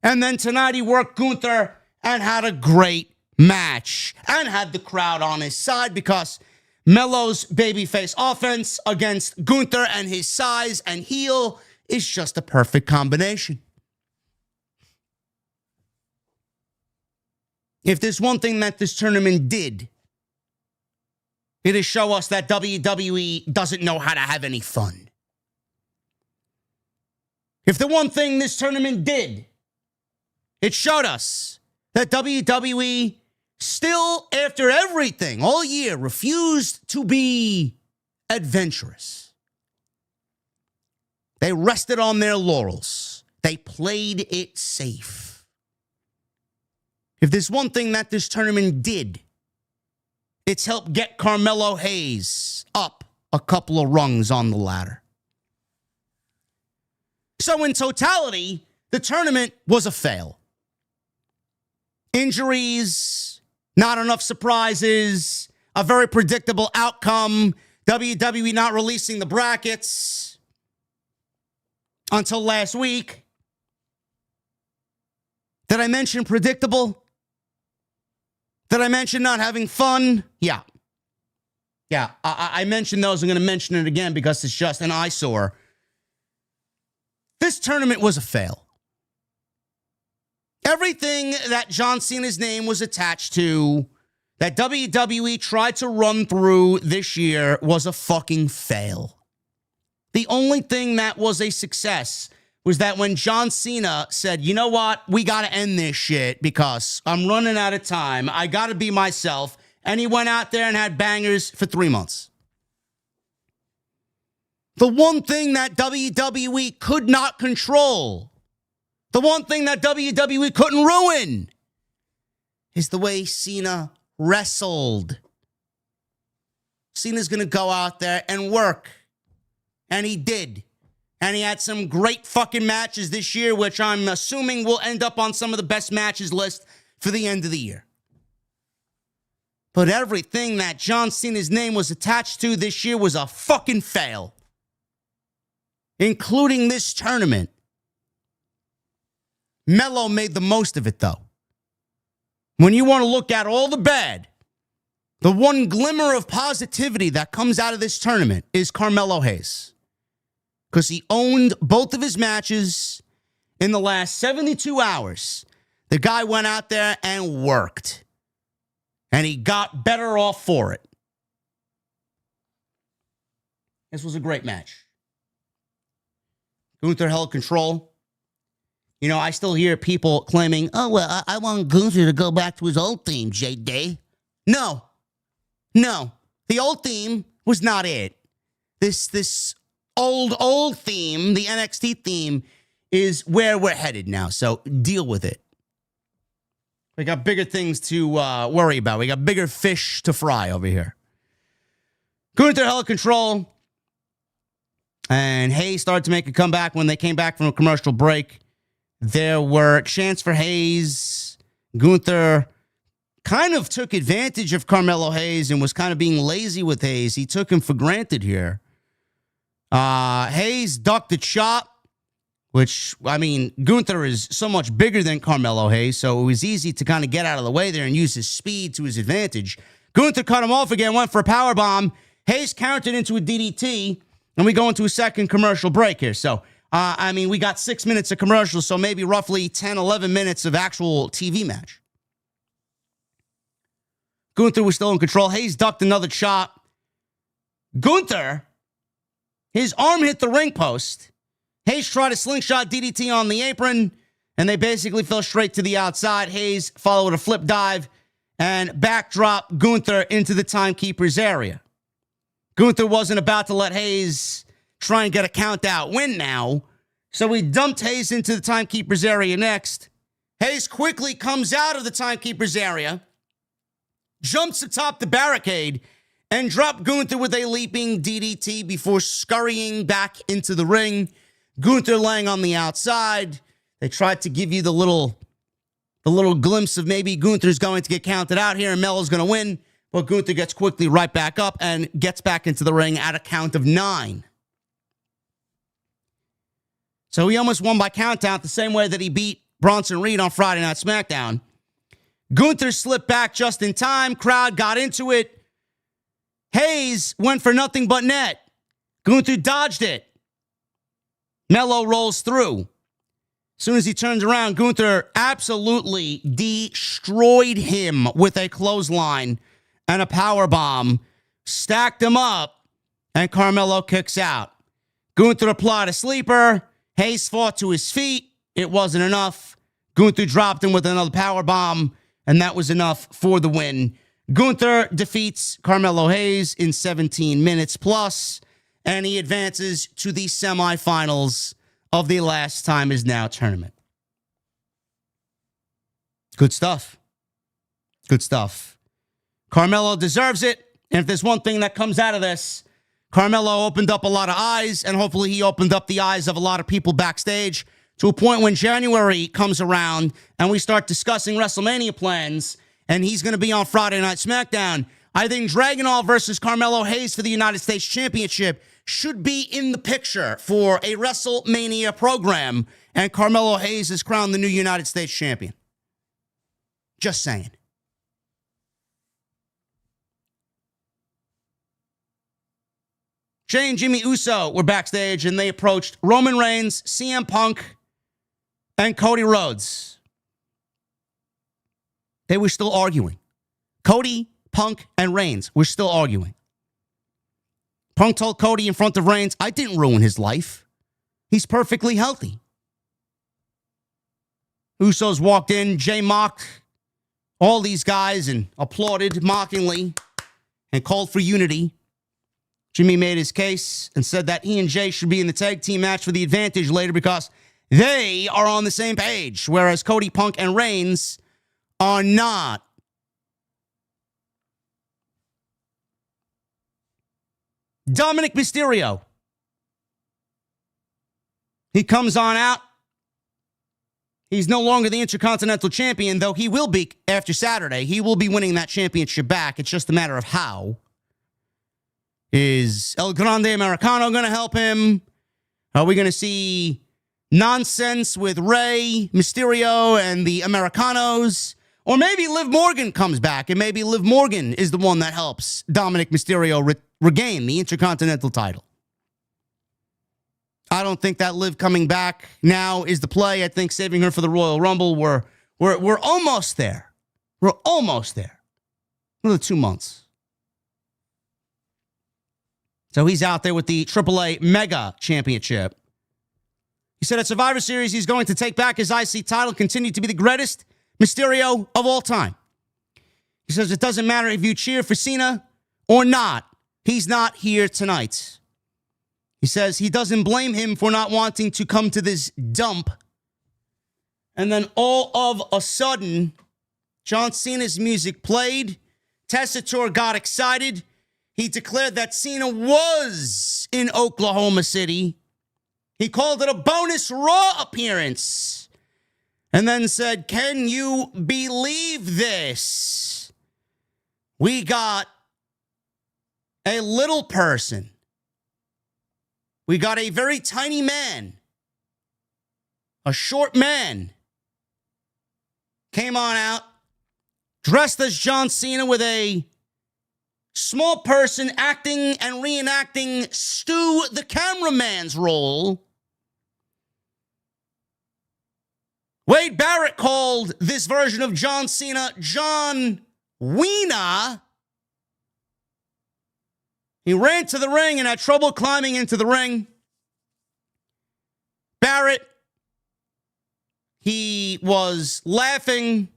And then tonight he worked Gunther and had a great match and had the crowd on his side because Melo's babyface offense against Gunther and his size and heel is just a perfect combination. If there's one thing that this tournament did, it is show us that WWE doesn't know how to have any fun. If the one thing this tournament did, it showed us that WWE still, after everything, all year, refused to be adventurous. They rested on their laurels. They played it safe. If there's one thing that this tournament did, it's helped get Carmelo Hayes up a couple of rungs on the ladder. So in totality, the tournament was a fail. Injuries, not enough surprises, a very predictable outcome, WWE not releasing the brackets until last week. Did I mention predictable? Did I mention not having fun? Yeah. I mentioned those. I'm going to mention it again because it's just an eyesore. This tournament was a fail. Everything that John Cena's name was attached to, that WWE tried to run through this year, was a fucking fail. The only thing that was a success was that when John Cena said, you know what, we got to end this shit because I'm running out of time. I got to be myself. And he went out there and had bangers for 3 months. The one thing that WWE could not control, the one thing that WWE couldn't ruin, is the way Cena wrestled. Cena's going to go out there and work. And he did. And he had some great fucking matches this year, which I'm assuming will end up on some of the best matches list for the end of the year. But everything that John Cena's name was attached to this year was a fucking fail. Including this tournament. Melo made the most of it, though. When you want to look at all the bad, The one glimmer of positivity that comes out of this tournament is Carmelo Hayes, because he owned both of his matches in the last 72 hours. The guy went out there and worked, and he got better off for it. This was a great match. Gunther held control. You know, I still hear people claiming, oh, well, I want Gunther to go back to his old theme, JD. No. The old theme was not it. This old theme, the NXT theme, is where we're headed now. So deal with it. We got bigger things to worry about. We got bigger fish to fry over here. Gunther held control. And Hayes started to make a comeback when they came back from a commercial break. There were chants for Hayes. Gunther kind of took advantage of Carmelo Hayes and was kind of being lazy with Hayes. He took him for granted here. Hayes ducked the chop, which, I mean, Gunther is so much bigger than Carmelo Hayes, so it was easy to kind of get out of the way there and use his speed to his advantage. Gunther cut him off again, went for a powerbomb. Hayes countered into a DDT, and we go into a second commercial break here. So, I mean, we got 6 minutes of commercials, so maybe roughly 10, 11 minutes of actual TV match. Gunther was still in control. Hayes ducked another chop. Gunther, his arm hit the ring post. Hayes tried a slingshot DDT on the apron, and they basically fell straight to the outside. Hayes followed a flip dive and backdrop Gunther into the timekeeper's area. Gunther wasn't about to let Hayes try and get a count-out win now, so he dumped Hayes into the timekeeper's area next. Hayes quickly comes out of the timekeeper's area, jumps atop the barricade, and dropped Gunther with a leaping DDT before scurrying back into the ring. Gunther laying on the outside. They tried to give you the little glimpse of maybe Gunther's going to get counted out here and Melo's going to win. But Gunther gets quickly right back up and gets back into the ring at a count of 9. So he almost won by count-out the same way that he beat Bronson Reed on Friday Night SmackDown. Gunther slipped back just in time. Crowd got into it. Hayes went for nothing but net. Gunther dodged it. Melo rolls through. As soon as he turns around, Gunther absolutely destroyed him with a clothesline and a powerbomb. Stacked him up, and Carmelo kicks out. Gunther applied a sleeper. Hayes fought to his feet. It wasn't enough. Gunther dropped him with another powerbomb, and that was enough for the win. Gunther defeats Carmelo Hayes in 17 minutes plus, and he advances to the semifinals of the Last Time Is Now tournament. Good stuff. Good stuff. Carmelo deserves it, and if there's one thing that comes out of this, Carmelo opened up a lot of eyes, and hopefully he opened up the eyes of a lot of people backstage to a point when January comes around and we start discussing WrestleMania plans, and he's going to be on Friday Night SmackDown. I think Dragunov versus Carmelo Hayes for the United States Championship should be in the picture for a WrestleMania program, and Carmelo Hayes is crowned the new United States Champion. Just saying. Jey and Jimmy Uso were backstage, and they approached Roman Reigns, CM Punk, and Cody Rhodes. They were still arguing. Cody, Punk, and Reigns were still arguing. Punk told Cody in front of Reigns, I didn't ruin his life. He's perfectly healthy. Usos walked in. Jey mocked all these guys and applauded mockingly and called for unity. Jimmy made his case and said that he and Jey should be in the tag team match for the advantage later because they are on the same page, whereas Cody, Punk, and Reigns are not. Dominic Mysterio. He comes on out. He's no longer the Intercontinental Champion, though he will be after Saturday. He will be winning that championship back. It's just a matter of how. Is El Grande Americano going to help him? Are we going to see nonsense with Rey, Mysterio, and the Americanos? Or maybe Liv Morgan comes back, and maybe Liv Morgan is the one that helps Dominic Mysterio regain the Intercontinental title. I don't think that Liv coming back now is the play. I think saving her for the Royal Rumble, we're almost there. We're almost there. Another 2 months. So he's out there with the AAA Mega Championship. He said at Survivor Series, he's going to take back his IC title, continue to be the greatest Mysterio of all time. He says it doesn't matter if you cheer for Cena or not. He's not here tonight. He says he doesn't blame him for not wanting to come to this dump. And then all of a sudden, John Cena's music played. Tessitore got excited. He declared that Cena was in Oklahoma City. He called it a bonus Raw appearance. And then said, can you believe this? We got a little person. We got a very tiny man. A short man. Came on out. Dressed as John Cena with a small person acting and reenacting Stu the cameraman's role. Wade Barrett called this version of John Cena John Wiener. He ran to the ring and had trouble climbing into the ring. Barrett, he was laughing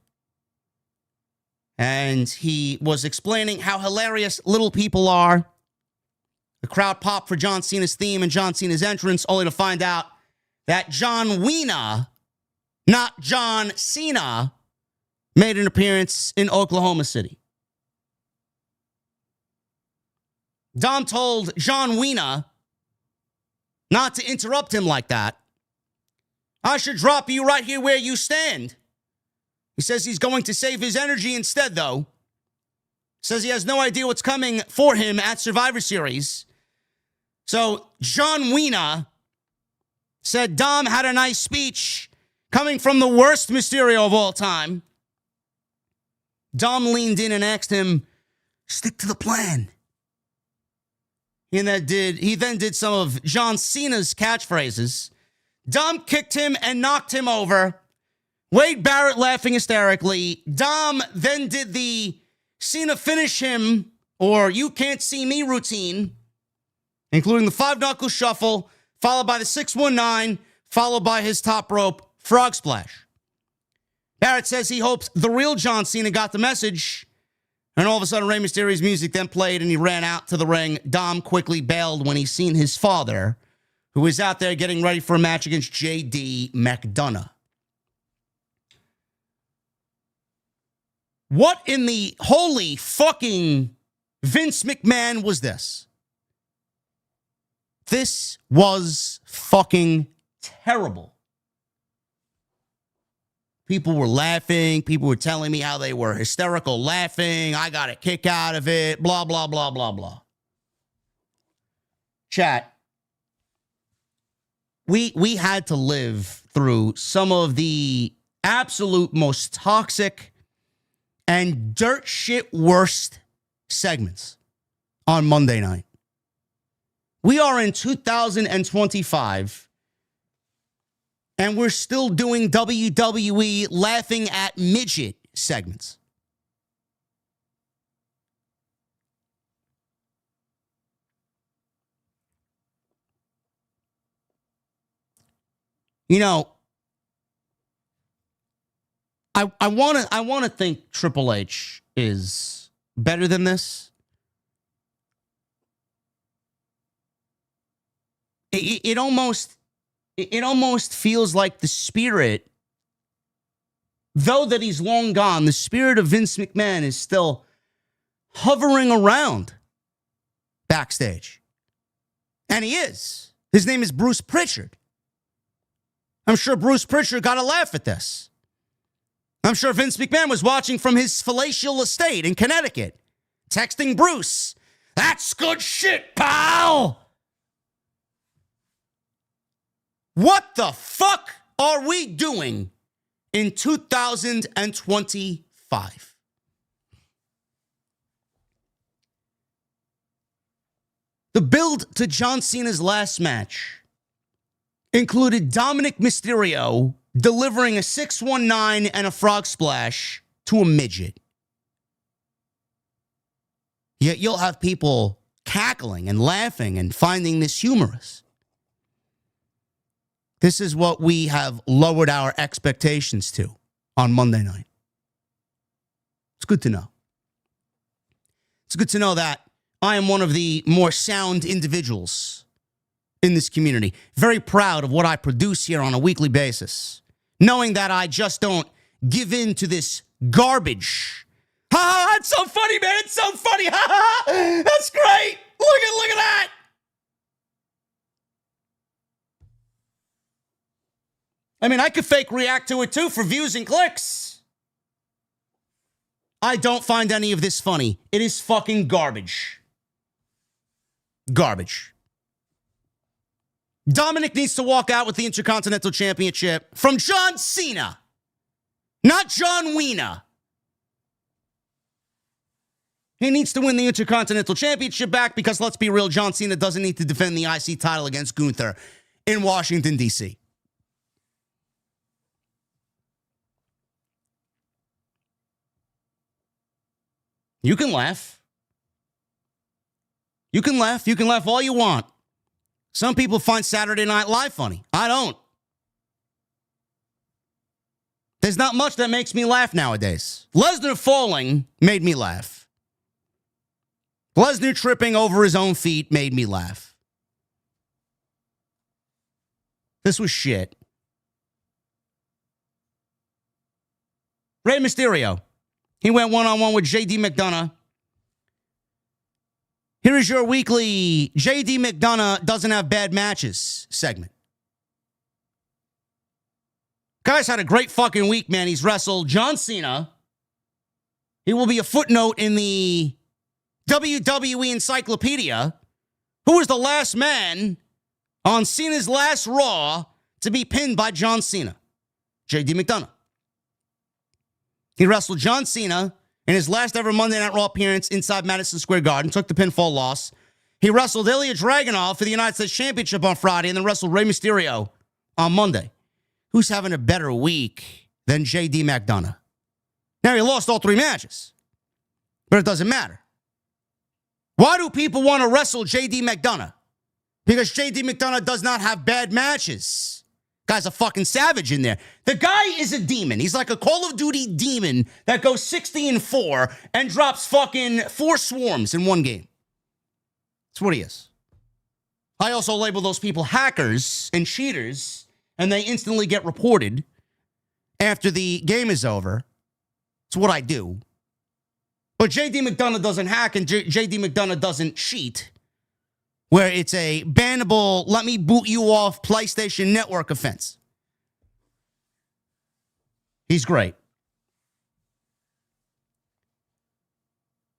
and he was explaining how hilarious little people are. The crowd popped for John Cena's theme and John Cena's entrance, only to find out that John Wiener, not John Cena, made an appearance in Oklahoma City. Dom told John Wiener not to interrupt him like that. I should drop you right here where you stand. He says he's going to save his energy instead, though. Says he has no idea what's coming for him at Survivor Series. So John Wiener said Dom had a nice speech coming from the worst Mysterio of all time. Dom leaned in and asked him, stick to the plan. He then did some of John Cena's catchphrases. Dom kicked him and knocked him over. Wade Barrett laughing hysterically. Dom then did the Cena finish him or you can't see me routine, including the 5-knuckle shuffle, followed by the 619, followed by his top rope frog splash. Barrett says he hopes the real John Cena got the message. And all of a sudden, Rey Mysterio's music then played and he ran out to the ring. Dom quickly bailed when he seen his father, who was out there getting ready for a match against JD McDonough. What in the holy fucking Vince McMahon was this? This was fucking terrible. People were laughing. People were telling me how they were hysterical laughing. I got a kick out of it. Blah, blah, blah, blah, blah. Chat. We had to live through some of the absolute most toxic and dirt shit worst segments on Monday night. We are in 2025. And we're still doing WWE laughing at midget segments. You know, I want to think Triple H is better than this. It almost feels like the spirit, though that he's long gone, the spirit of Vince McMahon is still hovering around backstage. And he is. His name is Bruce Pritchard. I'm sure Bruce Pritchard got a laugh at this. I'm sure Vince McMahon was watching from his palatial estate in Connecticut, texting Bruce, "That's good shit, pal." What the fuck are we doing in 2025? 5. The build to John Cena's last match included Dominic Mysterio delivering a 619 and a frog splash to a midget. Yet you'll have people cackling and laughing and finding this humorous. This is what we have lowered our expectations to on Monday night. It's good to know. It's good to know that I am one of the more sound individuals in this community. Very proud of what I produce here on a weekly basis. Knowing that I just don't give in to this garbage. Ha ha, it's so funny, man. It's so funny. Ha ha, that's great. Look at that. I mean, I could fake react to it too for views and clicks. I don't find any of this funny. It is fucking garbage. Garbage. Dominic needs to walk out with the Intercontinental Championship from John Cena, not John Cena. He needs to win the Intercontinental Championship back because, let's be real, John Cena doesn't need to defend the IC title against Gunther in Washington, D.C. You can laugh. You can laugh. You can laugh all you want. Some people find Saturday Night Live funny. I don't. There's not much that makes me laugh nowadays. Lesnar falling made me laugh. Lesnar tripping over his own feet made me laugh. This was shit. Rey Mysterio. He went one-on-one with JD McDonough. Here is your weekly JD McDonough doesn't have bad matches segment. Guy's had a great fucking week, man. He's wrestled John Cena. He will be a footnote in the WWE Encyclopedia. Who was the last man on Cena's last Raw to be pinned by John Cena? JD McDonough. He wrestled John Cena in his last ever Monday Night Raw appearance inside Madison Square Garden, took the pinfall loss. He wrestled Ilya Dragunov for the United States Championship on Friday and then wrestled Rey Mysterio on Monday. Who's having a better week than JD McDonough? Now, he lost all 3 matches, but it doesn't matter. Why do people want to wrestle JD McDonough? Because JD McDonough does not have bad matches. Guy's a fucking savage in there. The guy is a demon. He's like a Call of Duty demon that goes 60-4 and drops fucking 4 swarms in one game. That's what he is. I also label those people hackers and cheaters, and they instantly get reported after the game is over. It's what I do. But JD McDonough doesn't hack, and JD McDonough doesn't cheat, where it's a bannable, let me boot you off PlayStation Network offense. He's great.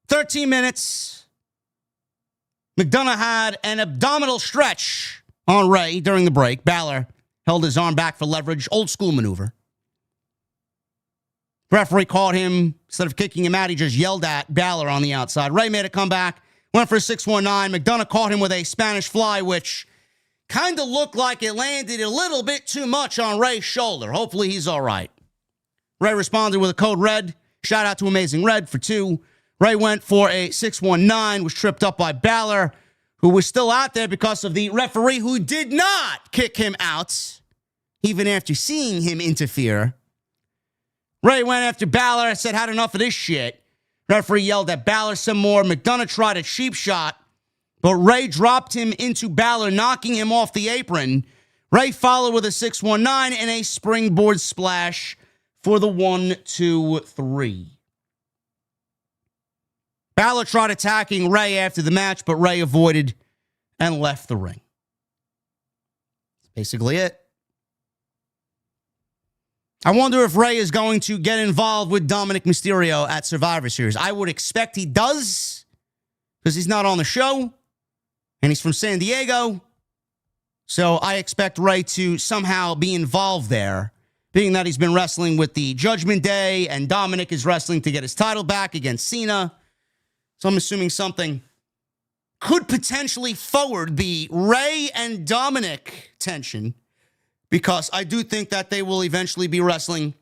13 minutes. McDonough had an abdominal stretch on Rey during the break. Balor held his arm back for leverage. Old school maneuver. Referee caught him. Instead of kicking him out, he just yelled at Balor on the outside. Rey made a comeback. Went for a 619. McDonough caught him with a Spanish fly, which kind of looked like it landed a little bit too much on Rey's shoulder. Hopefully he's all right. Rey responded with a code red. Shout out to Amazing Red for 2. Rey went for a 619, was tripped up by Balor, who was still out there because of the referee who did not kick him out, even after seeing him interfere. Rey went after Balor and said, had enough of this shit. Referee yelled at Balor some more. McDonough tried a cheap shot, but Rey dropped him into Balor, knocking him off the apron. Rey followed with a 619 and a springboard splash for the 1-2-3. Balor tried attacking Rey after the match, but Rey avoided and left the ring. That's basically it. I wonder if Rey is going to get involved with Dominic Mysterio at Survivor Series. I would expect he does, because he's not on the show, and he's from San Diego. So I expect Rey to somehow be involved there, being that he's been wrestling with the Judgment Day and Dominic is wrestling to get his title back against Cena. So I'm assuming something could potentially forward the Rey and Dominic tension, because I do think that they will eventually be wrestling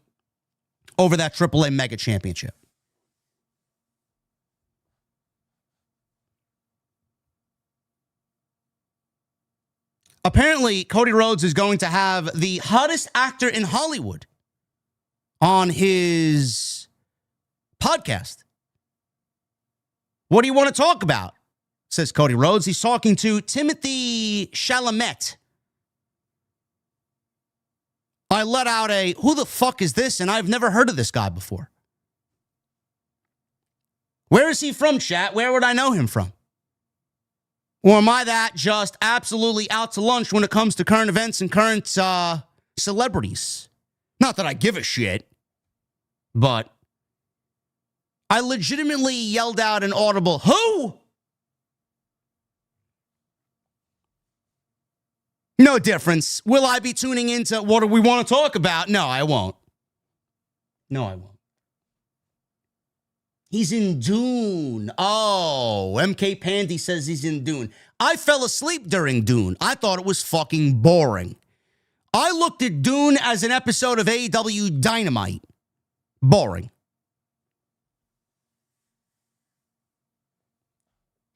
over that AAA Mega Championship. Apparently, Cody Rhodes is going to have the hottest actor in Hollywood on his podcast. What do you want to talk about? Says Cody Rhodes. He's talking to Timothy Chalamet. I let out a, who the fuck is this? And I've never heard of this guy before. Where is he from, chat? Where would I know him from? Or am I that just absolutely out to lunch when it comes to current events and current celebrities? Not that I give a shit, but I legitimately yelled out an audible, who? No difference. Will I be tuning into what do we want to talk about? No, I won't. No, I won't. He's in Dune. Oh, MK Pandy says he's in Dune. I fell asleep during Dune. I thought it was fucking boring. I looked at Dune as an episode of AEW Dynamite. Boring.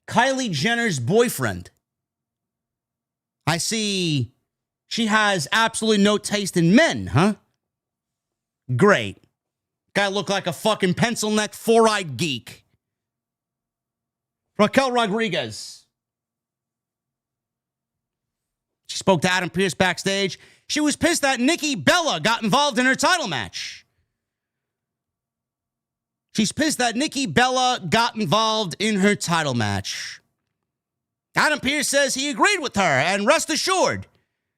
Kylie Jenner's boyfriend. I see she has absolutely no taste in men, huh? Great. Guy looked like a fucking pencil-neck, four-eyed geek. Raquel Rodriguez. She spoke to Adam Pearce backstage. She was pissed that Nikki Bella got involved in her title match. She's pissed that Nikki Bella got involved in her title match. Adam Pearce says he agreed with her, and rest assured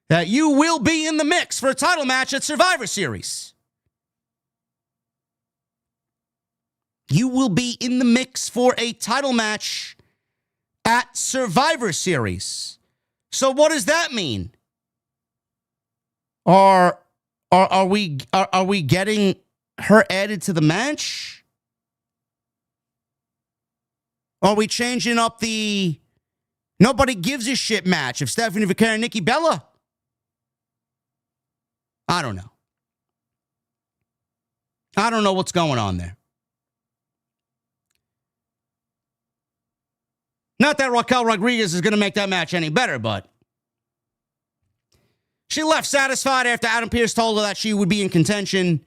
that you will be in the mix for a title match at Survivor Series. You will be in the mix for a title match at Survivor Series. So what does that mean? Are we getting her added to the match? Are we changing up the nobody gives a shit match of Stephanie Vaquera and Nikki Bella? I don't know. I don't know what's going on there. Not that Raquel Rodriguez is going to make that match any better, but she left satisfied after Adam Pearce told her that she would be in contention.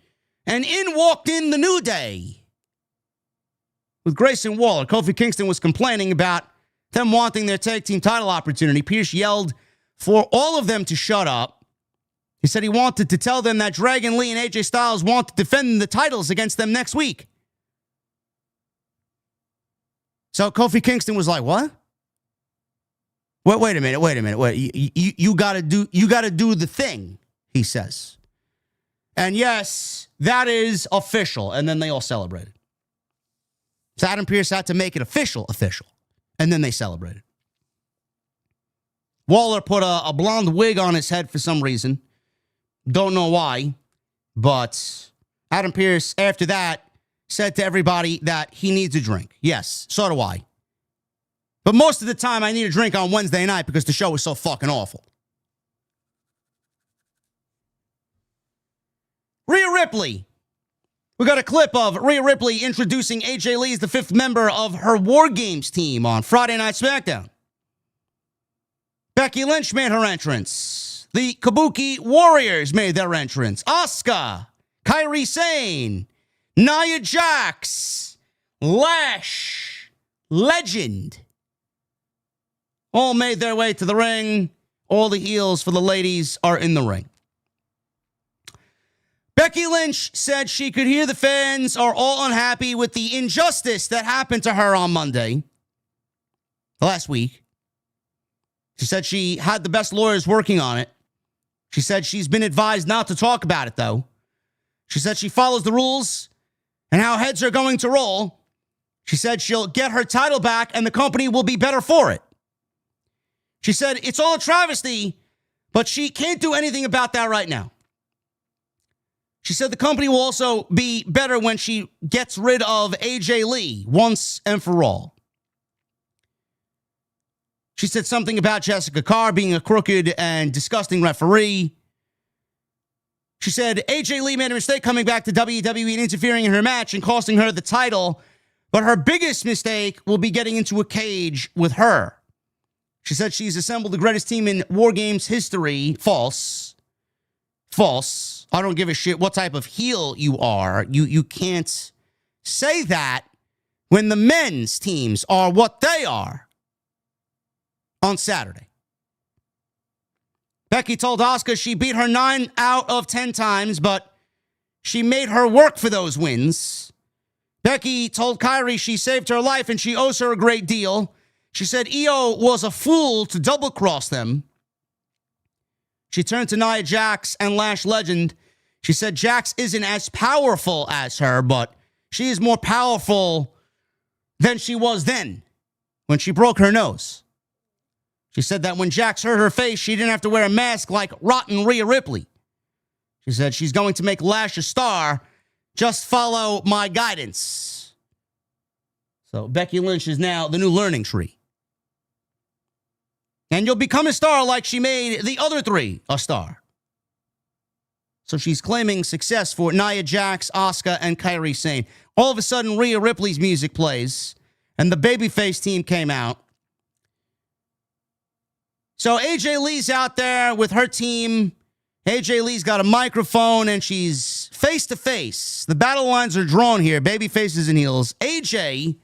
And in walked in the New Day with Grayson Waller. Kofi Kingston was complaining about them wanting their tag team title opportunity. Pearce yelled for all of them to shut up. He said he wanted to tell them that Dragon Lee and AJ Styles want to defend the titles against them next week. So Kofi Kingston was like, what? Wait a minute. You gotta do the thing, he says. And yes, that is official. And then they all celebrated. So Adam Pearce had to make it official. And then they celebrated. Waller put a blonde wig on his head for some reason. Don't know why. But Adam Pearce, after that, said to everybody that he needs a drink. Yes, so do I. But most of the time, I need a drink on Wednesday night because the show is so fucking awful. Rhea Ripley. We got a clip of Rhea Ripley introducing AJ Lee as the fifth member of her War Games team on Friday Night SmackDown. Becky Lynch made her entrance. The Kabuki Warriors made their entrance. Asuka, Kairi Sane, Nia Jax, Lash, Legend, all made their way to the ring. All the heels for the ladies are in the ring. Becky Lynch said she could hear the fans are all unhappy with the injustice that happened to her on Monday, last week. She said she had the best lawyers working on it. She said she's been advised not to talk about it, though. She said she follows the rules and how heads are going to roll. She said she'll get her title back and the company will be better for it. She said it's all a travesty, but she can't do anything about that right now. She said the company will also be better when she gets rid of AJ Lee once and for all. She said something about Jessica Carr being a crooked and disgusting referee. She said AJ Lee made a mistake coming back to WWE and interfering in her match and costing her the title, but her biggest mistake will be getting into a cage with her. She said she's assembled the greatest team in War Games history. False. False. I don't give a shit what type of heel you are. You can't say that when the men's teams are what they are on Saturday. Becky told Asuka she beat her 9 out of 10 times, but she made her work for those wins. Becky told Kairi she saved her life and she owes her a great deal. She said Io was a fool to double-cross them. She turned to Nia Jax and Lash Legend. She said Jax isn't as powerful as her, but she is more powerful than she was then when she broke her nose. She said that when Jax hurt her face, she didn't have to wear a mask like rotten Rhea Ripley. She said she's going to make Lash a star. Just follow my guidance. So Becky Lynch is now the new learning tree. And you'll become a star like she made the other 3 a star. So she's claiming success for Nia Jax, Asuka, and Kairi Sane. All of a sudden, Rhea Ripley's music plays, and the babyface team came out. So AJ Lee's out there with her team. AJ Lee's got a microphone, and she's face-to-face. The battle lines are drawn here, baby faces and heels. AJ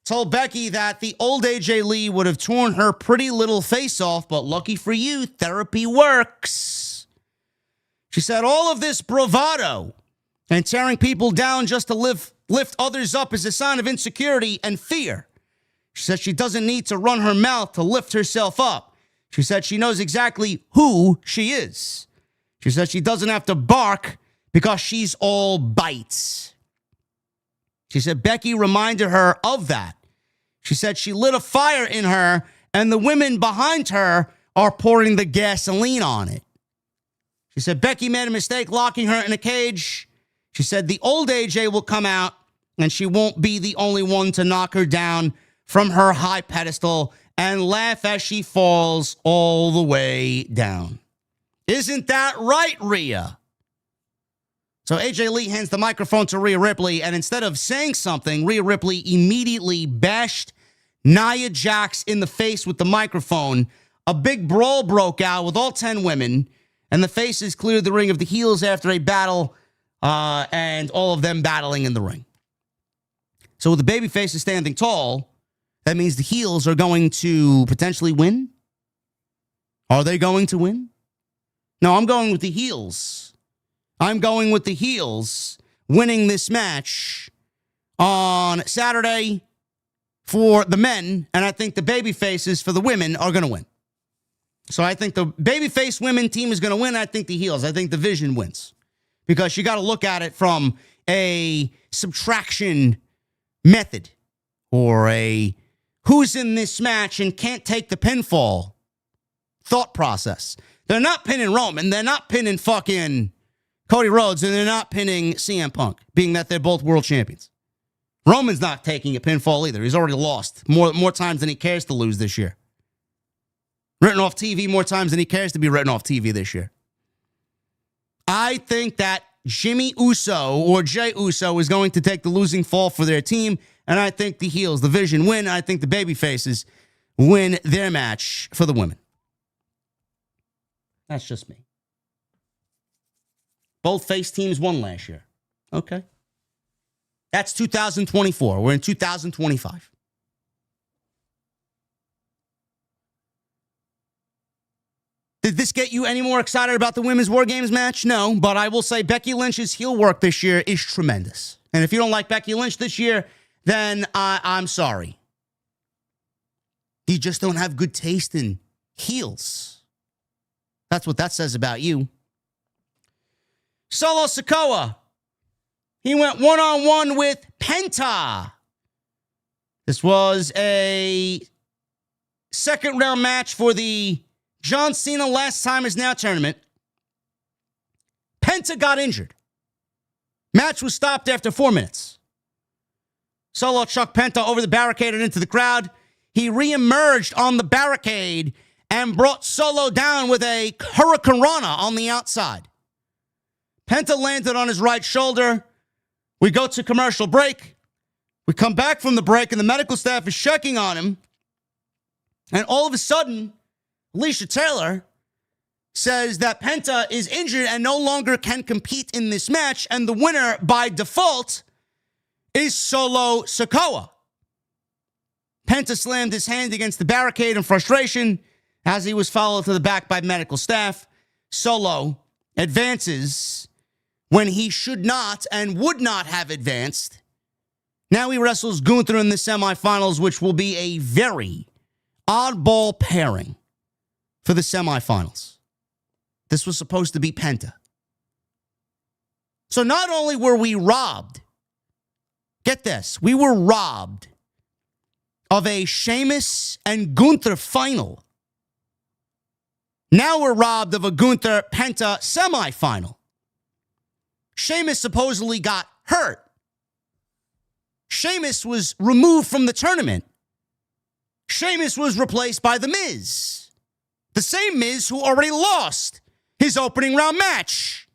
told Becky that the old AJ Lee would have torn her pretty little face off, but lucky for you, therapy works. She said all of this bravado and tearing people down just to lift others up is a sign of insecurity and fear. She said she doesn't need to run her mouth to lift herself up. She said she knows exactly who she is. She said she doesn't have to bark because she's all bites. She said Becky reminded her of that. She said she lit a fire in her, and the women behind her are pouring the gasoline on it. She said Becky made a mistake locking her in a cage. She said the old AJ will come out, and she won't be the only one to knock her down from her high pedestal and laugh as she falls all the way down. Isn't that right, Rhea? So AJ Lee hands the microphone to Rhea Ripley, and instead of saying something, Rhea Ripley immediately bashed Nia Jax in the face with the microphone. A big brawl broke out with all 10 women, and the faces cleared the ring of the heels after a battle, and all of them battling in the ring. So with the baby faces standing tall, that means the heels are going to potentially win? Are they going to win? No, I'm going with the heels. I'm going with the heels winning this match on Saturday for the men, and I think the baby faces for the women are going to win. So I think the babyface women team is going to win. I think the heels. I think the Vision wins. Because you got to look at it from a subtraction method or a who's in this match and can't take the pinfall thought process. They're not pinning Roman. They're not pinning fucking Cody Rhodes, and they're not pinning CM Punk, being that they're both world champions. Roman's not taking a pinfall either. He's already lost more times than he cares to lose this year. Written off TV more times than he cares to be written off TV this year. I think that Jimmy Uso or Jey Uso is going to take the losing fall for their team, and I think the heels, the Vision, win. I think the babyfaces win their match for the women. That's just me. Both face teams won last year. Okay. That's 2024. We're in 2025. Did this get you any more excited about the Women's War Games match? No, but I will say Becky Lynch's heel work this year is tremendous. And if you don't like Becky Lynch this year, then I'm sorry. You just don't have good taste in heels. That's what that says about you. Solo Sikoa. He went one-on-one with Penta. This was a second-round match for the John Cena Last Time Is Now tournament. Penta got injured. Match was stopped after 4 minutes. Solo chucked Penta over the barricade and into the crowd. He reemerged on the barricade and brought Solo down with a hurricanrana on the outside. Penta landed on his right shoulder. We go to commercial break. We come back from the break, and the medical staff is checking on him. And all of a sudden, Alicia Taylor says that Penta is injured and no longer can compete in this match, and the winner by default is Solo Sikoa. Penta slammed his hand against the barricade in frustration as he was followed to the back by medical staff. Solo advances when he should not and would not have advanced. Now he wrestles Gunther in the semifinals, which will be a very oddball pairing for the semifinals. This was supposed to be Penta. So not only were we robbed, get this, we were robbed of a Sheamus and Gunther final. Now we're robbed of a Gunther Penta semifinal. Sheamus supposedly got hurt. Sheamus was removed from the tournament. Sheamus was replaced by The Miz. The same Miz who already lost his opening round match.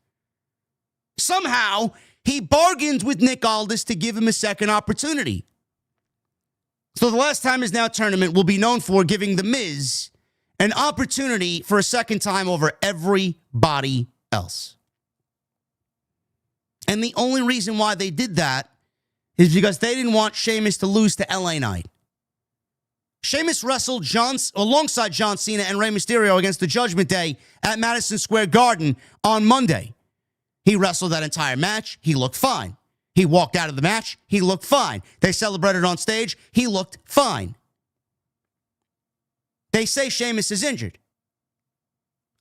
Somehow, he bargained with Nick Aldis to give him a second opportunity. So the last time is now tournament will be known for giving The Miz an opportunity for a second time over everybody else. And the only reason why they did that is because they didn't want Sheamus to lose to LA Knight. Sheamus wrestled alongside John Cena and Rey Mysterio against the Judgment Day at Madison Square Garden on Monday. He wrestled that entire match. He looked fine. He walked out of the match. He looked fine. They celebrated on stage. He looked fine. They say Sheamus is injured.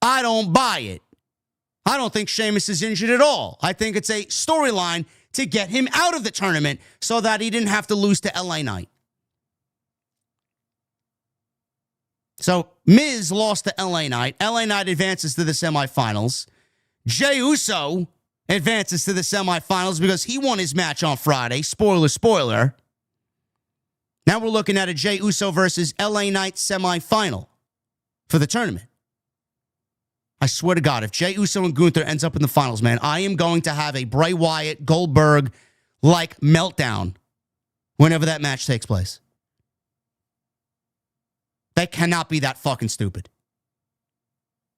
I don't buy it. I don't think Sheamus is injured at all. I think it's a storyline to get him out of the tournament so that he didn't have to lose to LA Knight. So Miz lost to LA Knight. LA Knight advances to the semifinals. Jey Uso advances to the semifinals because he won his match on Friday. Spoiler, spoiler. Now we're looking at a Jey Uso versus LA Knight semifinal for the tournament. I swear to God, if Jey Uso and Gunther ends up in the finals, man, I am going to have a Bray Wyatt Goldberg-like meltdown whenever that match takes place. They cannot be that fucking stupid.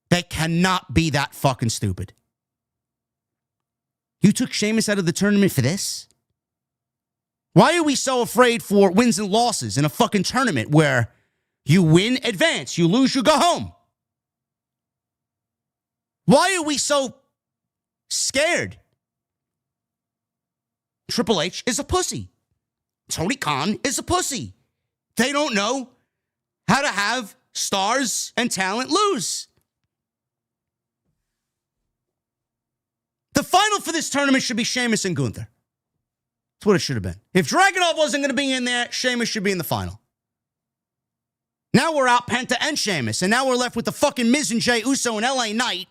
They cannot be that fucking stupid. You took Sheamus out of the tournament for this? Why are we so afraid for wins and losses in a fucking tournament where you win, advance, you lose, you go home? Why are we so scared? Triple H is a pussy. Tony Khan is a pussy. They don't know how to have stars and talent lose. The final for this tournament should be Sheamus and Gunther. That's what it should have been. If Dragunov wasn't going to be in there, Sheamus should be in the final. Now we're out Penta and Sheamus, and now we're left with the fucking Miz and Jey Uso and LA Knight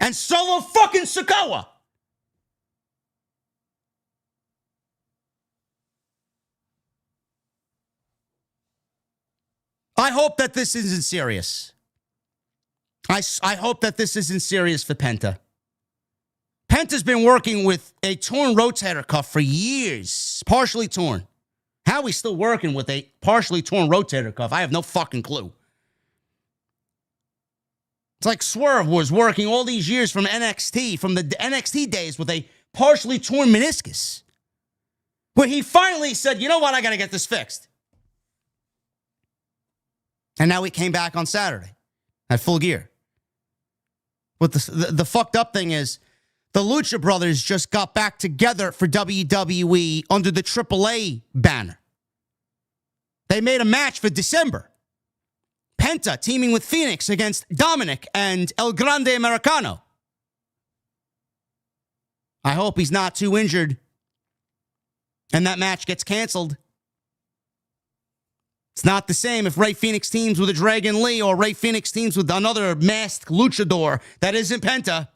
and Solo fucking Sikoa. I hope that this isn't serious. I hope that this isn't serious for Penta. Penta's been working with a torn rotator cuff for years, partially torn. How he's still working with a partially torn rotator cuff, I have no fucking clue. It's like Swerve was working all these years from NXT, from the NXT days with a partially torn meniscus, where he finally said, you know what, I got to get this fixed. And now he came back on Saturday at Full Gear. But the fucked up thing is, the Lucha Brothers just got back together for WWE under the AAA banner. They made a match for December. Penta teaming with Phoenix against Dominic and El Grande Americano. I hope he's not too injured and that match gets canceled. It's not the same if Rey Fenix teams with a Dragon Lee or Rey Fenix teams with another masked luchador that isn't Penta.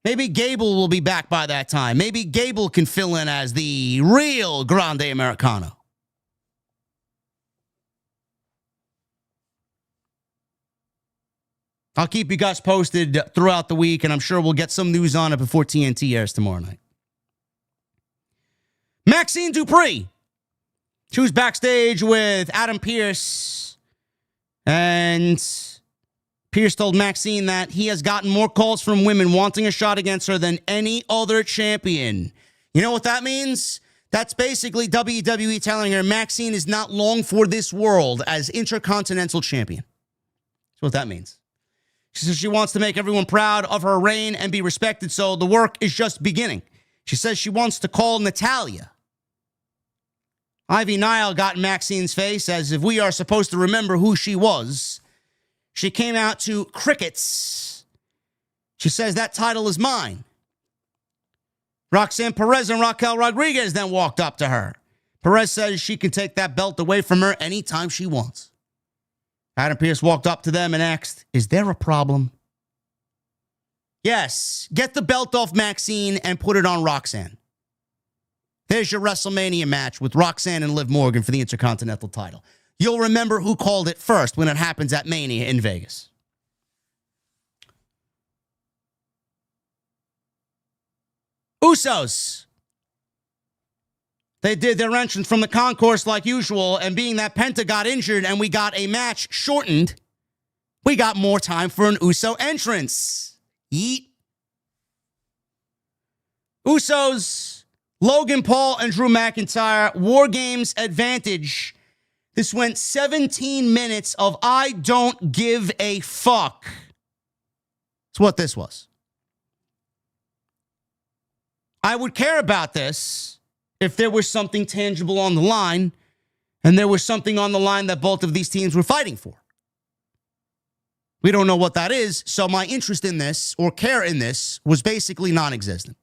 Maybe Gable will be back by that time. Maybe Gable can fill in as the real Grande Americano. I'll keep you guys posted throughout the week, and I'm sure we'll get some news on it before TNT airs tomorrow night. Maxine Dupree. She was backstage with Adam Pearce, and Pearce told Maxine that he has gotten more calls from women wanting a shot against her than any other champion. You know what that means? That's basically WWE telling her Maxine is not long for this world as Intercontinental Champion. That's what that means. She says she wants to make everyone proud of her reign and be respected, so the work is just beginning. She says she wants to call Natalya. Ivy Nile got in Maxine's face as if we are supposed to remember who she was. She came out to crickets. She says that title is mine. Roxanne Perez and Raquel Rodriguez then walked up to her. Perez says she can take that belt away from her anytime she wants. Adam Pearce walked up to them and asked, "Is there a problem?" Yes, get the belt off Maxine and put it on Roxanne. There's your WrestleMania match with Roxanne and Liv Morgan for the Intercontinental title. You'll remember who called it first when it happens at Mania in Vegas. Usos. They did their entrance from the concourse like usual, and being that Penta got injured and we got a match shortened, we got more time for an Uso entrance. Yeet. Usos, Logan Paul, and Drew McIntyre, War Games advantage. This went 17 minutes of I don't give a fuck. That's what this was. I would care about this if there was something tangible on the line, and there was something on the line that both of these teams were fighting for. We don't know what that is, so my interest in this, or care in this, was basically non-existent.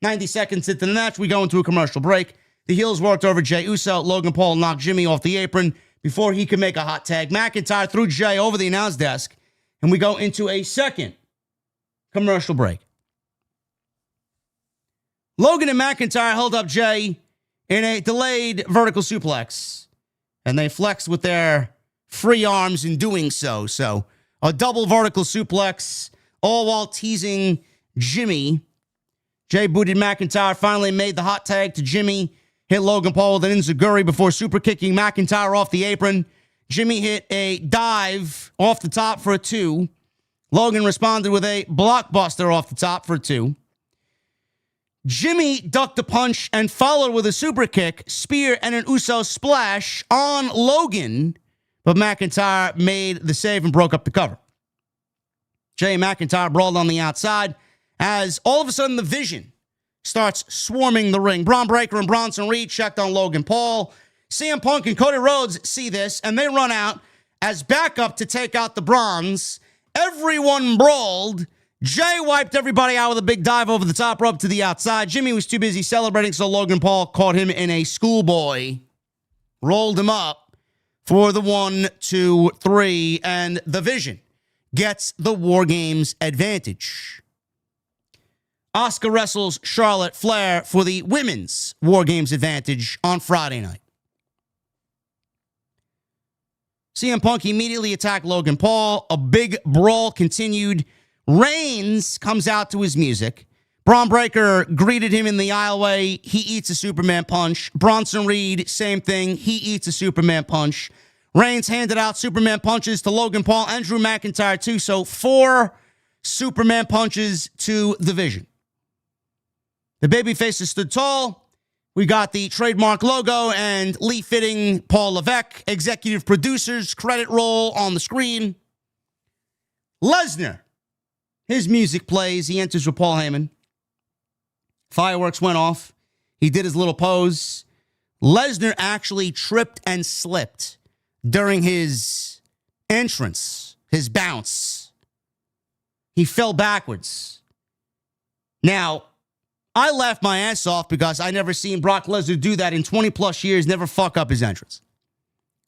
90 seconds into the match, we go into a commercial break. The heels worked over Jey Uso. Logan Paul knocked Jimmy off the apron before he could make a hot tag. McIntyre threw Jey over the announce desk, and we go into a second commercial break. Logan and McIntyre held up Jey in a delayed vertical suplex, and they flexed with their free arms in doing so. So a double vertical suplex, all while teasing Jimmy. Jey booted McIntyre, finally made the hot tag to Jimmy, hit Logan Paul with an enziguri before super kicking McIntyre off the apron. Jimmy hit a dive off the top for a 2. Logan responded with a blockbuster off the top for a 2. Jimmy ducked a punch and followed with a super kick, spear, and an Uso splash on Logan, but McIntyre made the save and broke up the cover. Jey and McIntyre brawled on the outside as all of a sudden the Vision starts swarming the ring. Braun Breaker and Bronson Reed checked on Logan Paul. CM Punk and Cody Rhodes see this, and they run out as backup to take out the Bronze. Everyone brawled. Jey wiped everybody out with a big dive over the top rope to the outside. Jimmy was too busy celebrating, so Logan Paul caught him in a schoolboy, rolled him up for the 1, 2, 3, and the Vision gets the War Games advantage. Asuka wrestles Charlotte Flair for the Women's War Games advantage on Friday night. CM Punk immediately attacked Logan Paul. A big brawl continued. Reigns comes out to his music. Braun Breaker greeted him in the aisleway. He eats a Superman punch. Bronson Reed, same thing. He eats a Superman punch. Reigns handed out Superman punches to Logan Paul and Drew McIntyre too. So 4 Superman punches to the Vision. The babyfaces stood tall. We got the trademark logo and Lee Fitting, Paul Levesque, executive producers, credit roll on the screen. Lesnar. His music plays. He enters with Paul Heyman. Fireworks went off. He did his little pose. Lesnar actually tripped and slipped during his entrance, his bounce. He fell backwards. Now, I laughed my ass off because I never seen Brock Lesnar do that in 20 plus years, never fuck up his entrance.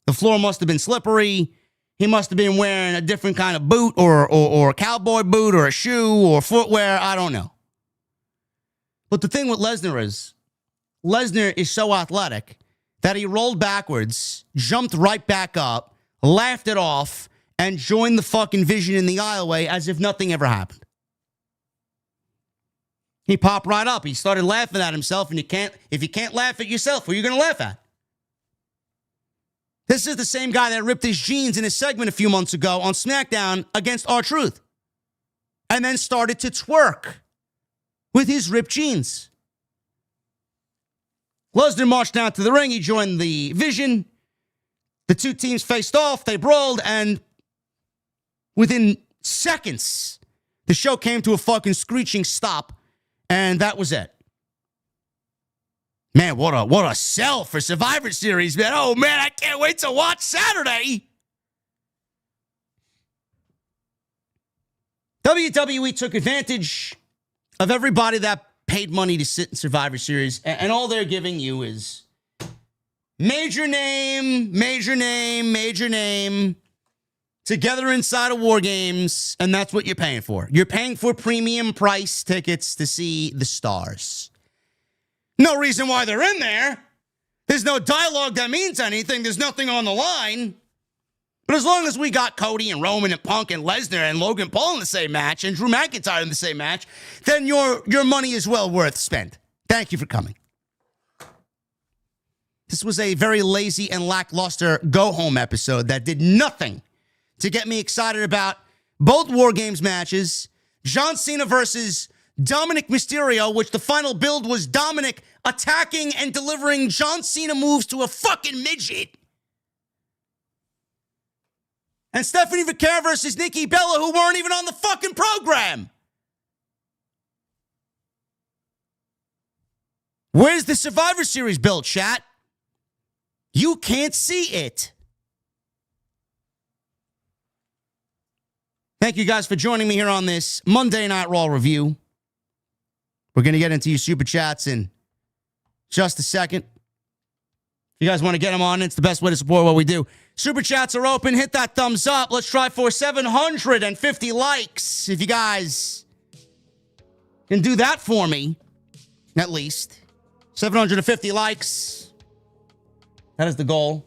The floor must have been slippery. He must have been wearing a different kind of boot or a cowboy boot or a shoe or footwear. I don't know. But the thing with Lesnar is so athletic that he rolled backwards, jumped right back up, laughed it off, and joined the fucking Vision in the aisleway as if nothing ever happened. He popped right up. He started laughing at himself, and if you can't laugh at yourself, who are you going to laugh at? This is the same guy that ripped his jeans in his segment a few months ago on SmackDown against R-Truth, and then started to twerk with his ripped jeans. Lesnar marched down to the ring. He joined the Vision. The two teams faced off. They brawled, and within seconds, the show came to a fucking screeching stop, and that was it. Man, what a sell for Survivor Series, man. Oh, man, I can't wait to watch Saturday. WWE took advantage of everybody that paid money to sit in Survivor Series, and all they're giving you is major name, together inside of War Games, and that's what you're paying for. You're paying for premium price tickets to see the stars. No reason why they're in there. There's no dialogue that means anything. There's nothing on the line. But as long as we got Cody and Roman and Punk and Lesnar and Logan Paul in the same match and Drew McIntyre in the same match, then your money is well worth spent. Thank you for coming. This was a very lazy and lackluster go-home episode that did nothing to get me excited about both War Games matches, John Cena versus Dominic Mysterio, which the final build was Dominic attacking and delivering John Cena moves to a fucking midget. And Stephanie Vaquer versus Nikki Bella, who weren't even on the fucking program. Where's the Survivor Series build, chat? You can't see it. Thank you guys for joining me here on this Monday Night Raw review. We're going to get into your super chats in just a second. If you guys want to get them on, it's the best way to support what we do. Super chats are open. Hit that thumbs up. Let's try for 750 likes. If you guys can do that for me, at least. 750 likes. That is the goal.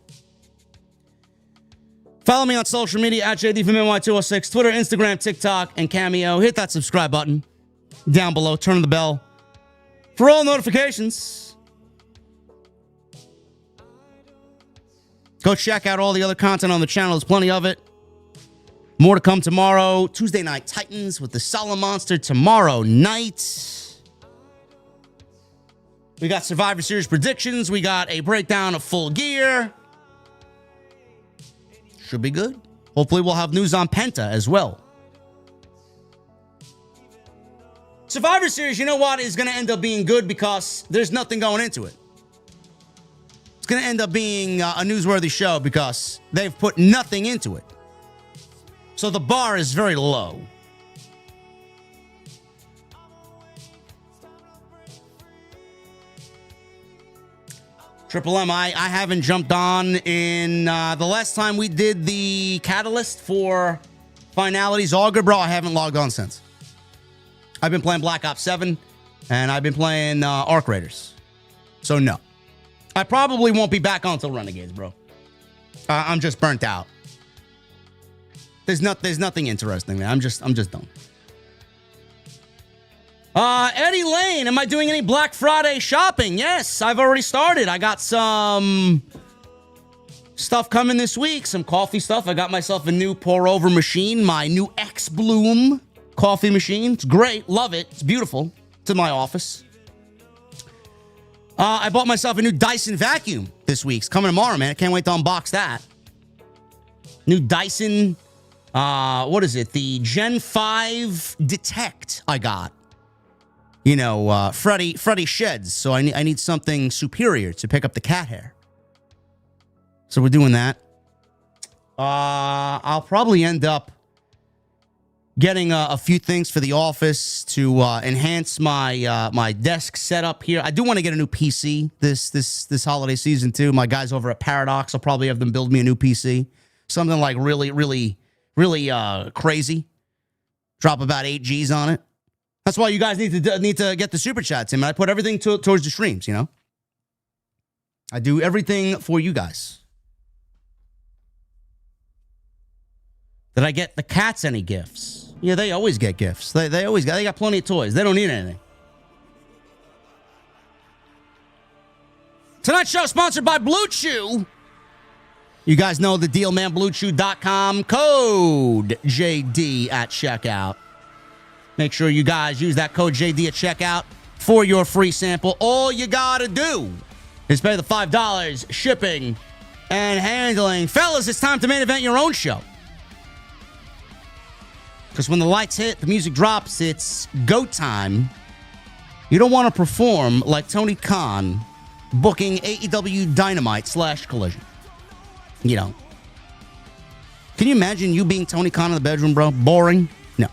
Follow me on social media at JDfromNY206, Twitter, Instagram, TikTok, and Cameo. Hit that subscribe button down below. Turn on the bell for all notifications. Go check out all the other content on the channel. There's plenty of it. More to come tomorrow. Tuesday Night Titans with the Solid Monster tomorrow night. We got Survivor Series predictions. We got a breakdown of Full Gear. Should be good. Hopefully we'll have news on Penta as well. Survivor Series, you know what, is going to end up being good because there's nothing going into it. It's going to end up being a newsworthy show because they've put nothing into it. So the bar is very low. Triple M, I haven't jumped on in the last time we did the catalyst for Finality's Augur, bro. I haven't logged on since. I've been playing Black Ops 7, and I've been playing Arc Raiders. So, no. I probably won't be back on until Renegades, bro. I'm just burnt out. There's nothing interesting, man. I'm just done. Eddie Lane, am I doing any Black Friday shopping? Yes, I've already started. I got some stuff coming this week, some coffee stuff. I got myself a new pour-over machine, my new X-Bloom coffee machine. It's great. Love it. It's beautiful. It's in my office. I bought myself a new Dyson vacuum this week. It's coming tomorrow, man. I can't wait to unbox that. New Dyson, what is it? The Gen 5 Detect I got. You know, Freddy sheds, so I need something superior to pick up the cat hair. So we're doing that. I'll probably end up getting a few things for the office to enhance my my desk setup here. I do want to get a new PC this holiday season too. My guys over at Paradox, I'll probably have them build me a new PC something like really, really, really crazy. Drop about 8 G's on it. That's why you guys need to get the super chats in. I put everything towards the streams, you know? I do everything for you guys. Did I get the cats any gifts? Yeah, they always get gifts. They got plenty of toys. They don't need anything. Tonight's show sponsored by Blue Chew. You guys know the deal, man. BlueChew.com. Code JD at checkout. Make sure you guys use that code JD at checkout for your free sample. All you gotta do is pay the $5 shipping and handling. Fellas, it's time to main event your own show. Because when the lights hit, the music drops, it's go time. You don't want to perform like Tony Khan booking AEW Dynamite / Collision. You know. Can you imagine you being Tony Khan in the bedroom, bro? Boring? No.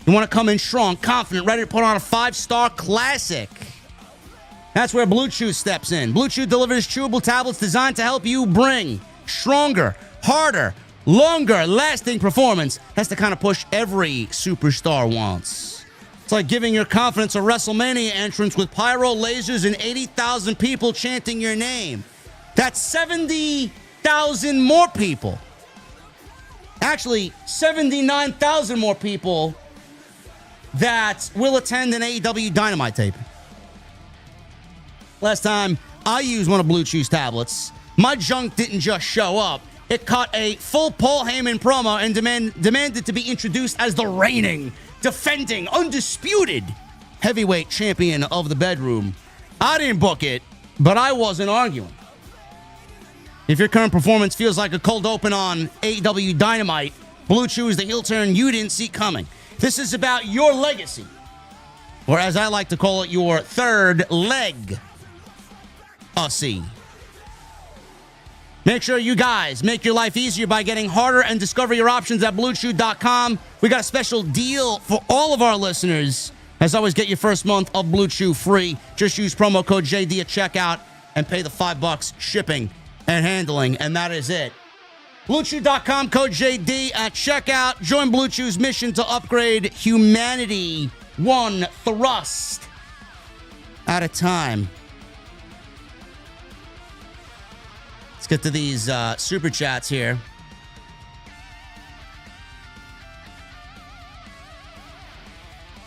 You want to come in strong, confident, ready to put on a 5-star classic. That's where Blue Chew steps in. Blue Chew delivers chewable tablets designed to help you bring stronger, harder, longer lasting performance. That's the kind of push every superstar wants. It's like giving your confidence a WrestleMania entrance with pyro lasers and 80,000 people chanting your name. That's 70,000 more people. Actually, 79,000 more people that will attend an AEW Dynamite taping. Last time I used one of Blue Chew's tablets, my junk didn't just show up. It caught a full Paul Heyman promo and demanded to be introduced as the reigning, defending, undisputed heavyweight champion of the bedroom. I didn't book it, but I wasn't arguing. If your current performance feels like a cold open on AEW Dynamite, Blue Chew is the heel turn you didn't see coming. This is about your legacy, or as I like to call it, your third leg. Make sure you guys make your life easier by getting harder and discover your options at BlueChew.com. We got a special deal for all of our listeners. As always, get your first month of Blue Chew free. Just use promo code JD at checkout and pay the $5 shipping and handling, and that is it. BlueChew.com, code JD at checkout. Join Blue Chew's mission to upgrade humanity one thrust at a time. Let's get to these super chats here.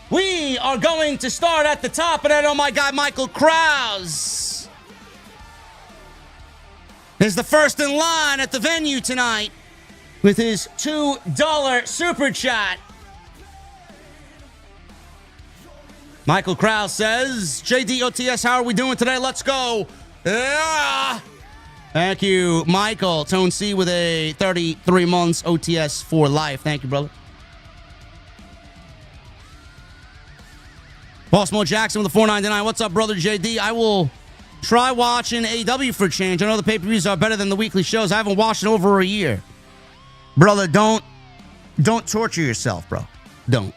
We are going to start at the top, and I know my guy Michael Krause is the first in line at the venue tonight with his $2 super chat. Michael Krause says, JD OTS, how are we doing today? Let's go. Yeah. Thank you, Michael. Tone C with a 33 months OTS for life. Thank you, brother. Boss Mo Jackson with the $4.99. What's up, brother JD? I will try watching AEW for a change. I know the pay-per-views are better than the weekly shows. I haven't watched it over a year. Brother, don't torture yourself, bro. Don't.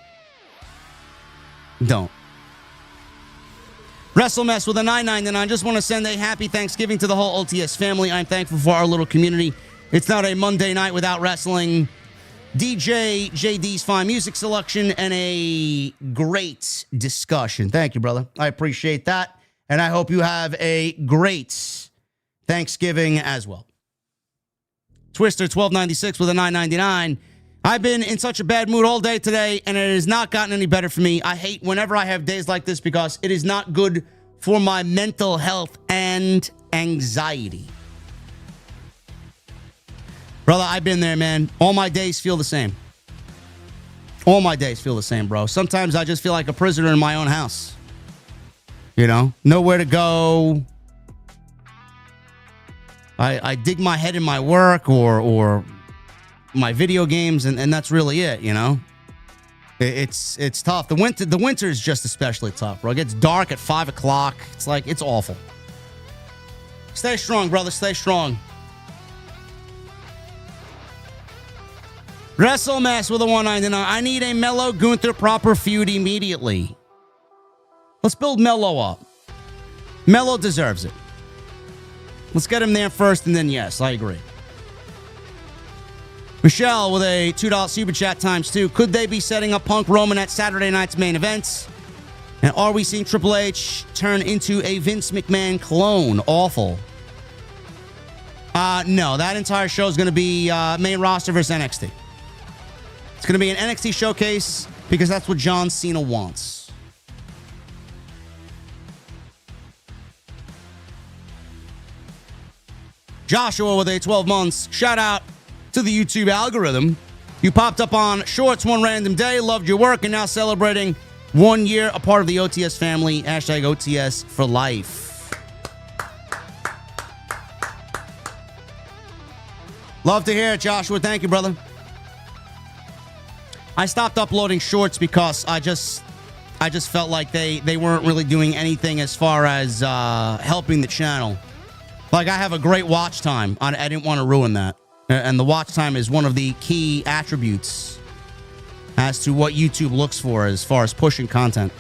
WrestleMess with a $9.99. Just want to send a happy Thanksgiving to the whole OTS family. I'm thankful for our little community. It's not a Monday night without wrestling. DJ JD's fine music selection and a great discussion. Thank you, brother. I appreciate that. And I hope you have a great Thanksgiving as well. Twister 1296 with a $9.99. I've been in such a bad mood all day today, and it has not gotten any better for me. I hate whenever I have days like this because it is not good for my mental health and anxiety. Brother, I've been there, man. All my days feel the same. All my days feel the same, bro. Sometimes I just feel like a prisoner in my own house. You know? Nowhere to go. I dig my head in my work or my video games, and that's really it, you know? It's tough. The winter is just especially tough, bro. It gets dark at 5 o'clock. It's like, it's awful. Stay strong, brother. Stay strong. WrestleMess with a $1.99. I need a Melo Gunther proper feud immediately. Let's build Melo up. Melo deserves it. Let's get him there first, and then yes, I agree. Michelle with a $2 super chat ×2. Could they be setting up Punk Roman at Saturday night's main events? And are we seeing Triple H turn into a Vince McMahon clone? Awful. No, that entire show is going to be main roster versus NXT. It's going to be an NXT showcase because that's what John Cena wants. Joshua with a 12 months. Shout out to the YouTube algorithm. You popped up on Shorts one random day, loved your work, and now celebrating 1 year a part of the OTS family. Hashtag OTS for life. Love to hear it, Joshua. Thank you, brother. I stopped uploading shorts because I just felt like they weren't really doing anything as far as helping the channel. Like, I have a great watch time. I didn't want to ruin that. And the watch time is one of the key attributes as to what YouTube looks for as far as pushing content.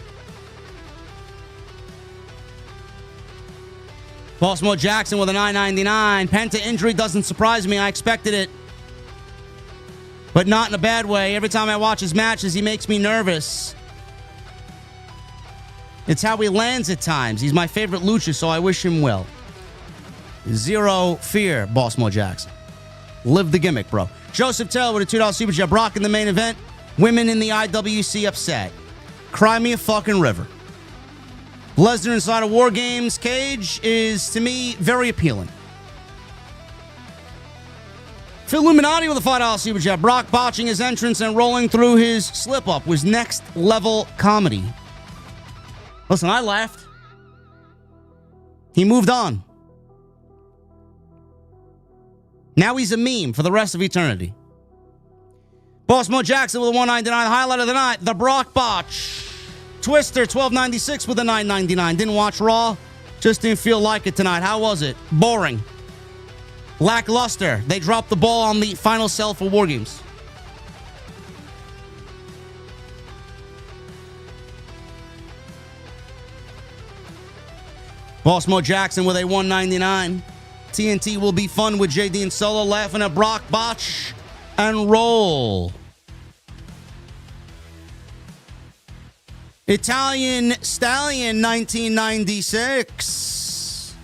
Baltimore Jackson with a $9.99. Penta injury doesn't surprise me. I expected it. But not in a bad way. Every time I watch his matches, he makes me nervous. It's how he lands at times. He's my favorite lucha, so I wish him well. Zero fear, Baltimore Jackson. Live the gimmick, bro. Joseph Taylor with a $2 super chat. Brock in the main event. Women in the IWC upset. Cry me a fucking river. Lesnar inside a War Games cage is, to me, very appealing. Phil Illuminati with a $5 super chat. Brock botching his entrance and rolling through his slip-up was next-level comedy. Listen, I laughed. He moved on. Now he's a meme for the rest of eternity. Baltimore Jackson with a $1.99. Highlight of the night, the Brock botch. Twister, $12.96 with a $9.99. Didn't watch Raw. Just didn't feel like it tonight. How was it? Boring. Lackluster. They dropped the ball on the final sell for War Games. Baltimore Jackson with a $1.99. TNT will be fun with JD and Solo laughing at Brock botch and roll. Italian Stallion 1996.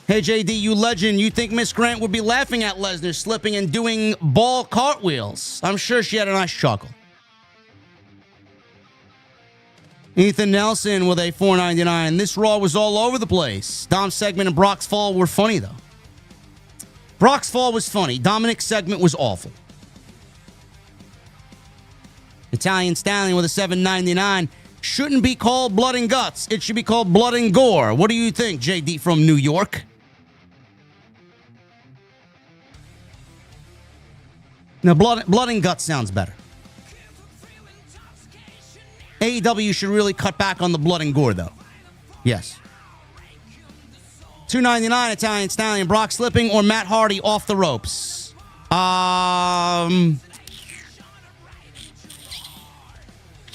Hey JD, you legend. You think Miss Grant would be laughing at Lesnar slipping and doing ball cartwheels? I'm sure she had a nice chuckle. Ethan Nelson with a $4.99. This Raw was all over the place. Dom's segment and Brock's fall were funny, though. Brock's fall was funny. Dominic's segment was awful. Italian Stallion with a $7.99. Shouldn't be called Blood and Guts. It should be called Blood and Gore. What do you think, JD from New York? Now, Blood and Guts sounds better. AEW should really cut back on the blood and gore, though. Yes. $2.99 Italian Stallion. Brock slipping or Matt Hardy off the ropes? I'm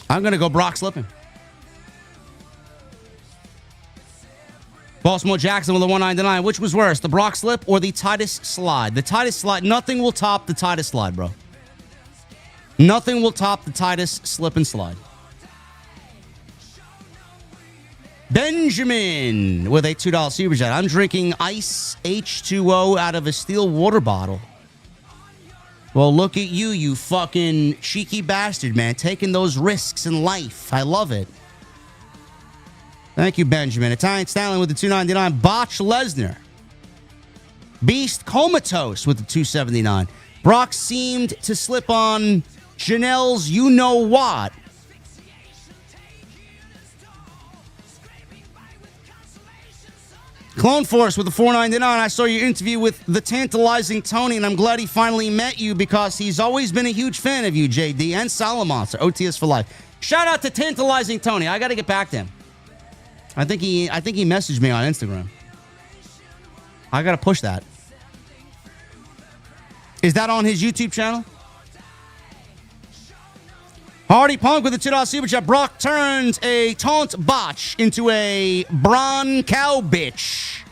going to go Brock slipping. Baltimore Jackson with a $1.99. Which was worse, the Brock slip or the Titus slide? The Titus slide. Nothing will top the Titus slide, bro. Nothing will top the Titus slip and slide. Benjamin with a $2 super chat. I'm drinking ice H2O out of a steel water bottle. Well, look at you, you fucking cheeky bastard, man. Taking those risks in life. I love it. Thank you, Benjamin. Italian Stallion with the $2.99. Botch Lesnar. Beast Comatose with the $2.79. Brock seemed to slip on Janelle's you-know-what. Clone Force with the $4.99. I saw your interview with the tantalizing Tony, and I'm glad he finally met you because he's always been a huge fan of you, JD, and Salamonster. OTS for life. Shout out to tantalizing Tony. I got to get back to him. I think he messaged me on Instagram. I got to push that. Is that on his YouTube channel? Hardy Punk with a $2 super chat. Brock turns a taunt botch into a Braun cow bitch.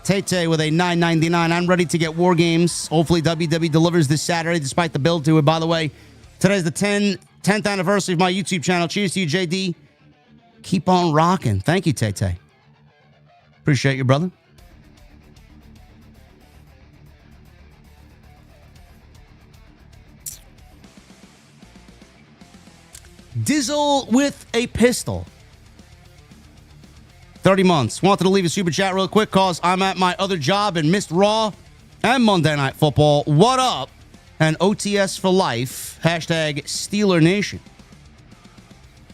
Tay with a $9.99. I'm ready to get War Games. Hopefully WWE delivers this Saturday despite the build to it. By the way, today's the 10th anniversary of my YouTube channel. Cheers to you, JD. Keep on rocking. Thank you, Tay. Appreciate you, brother. Dizzle with a pistol. 30 months. Wanted to leave a super chat real quick because I'm at my other job and missed Raw and Monday Night Football. What up? And OTS for life. Hashtag Steeler Nation.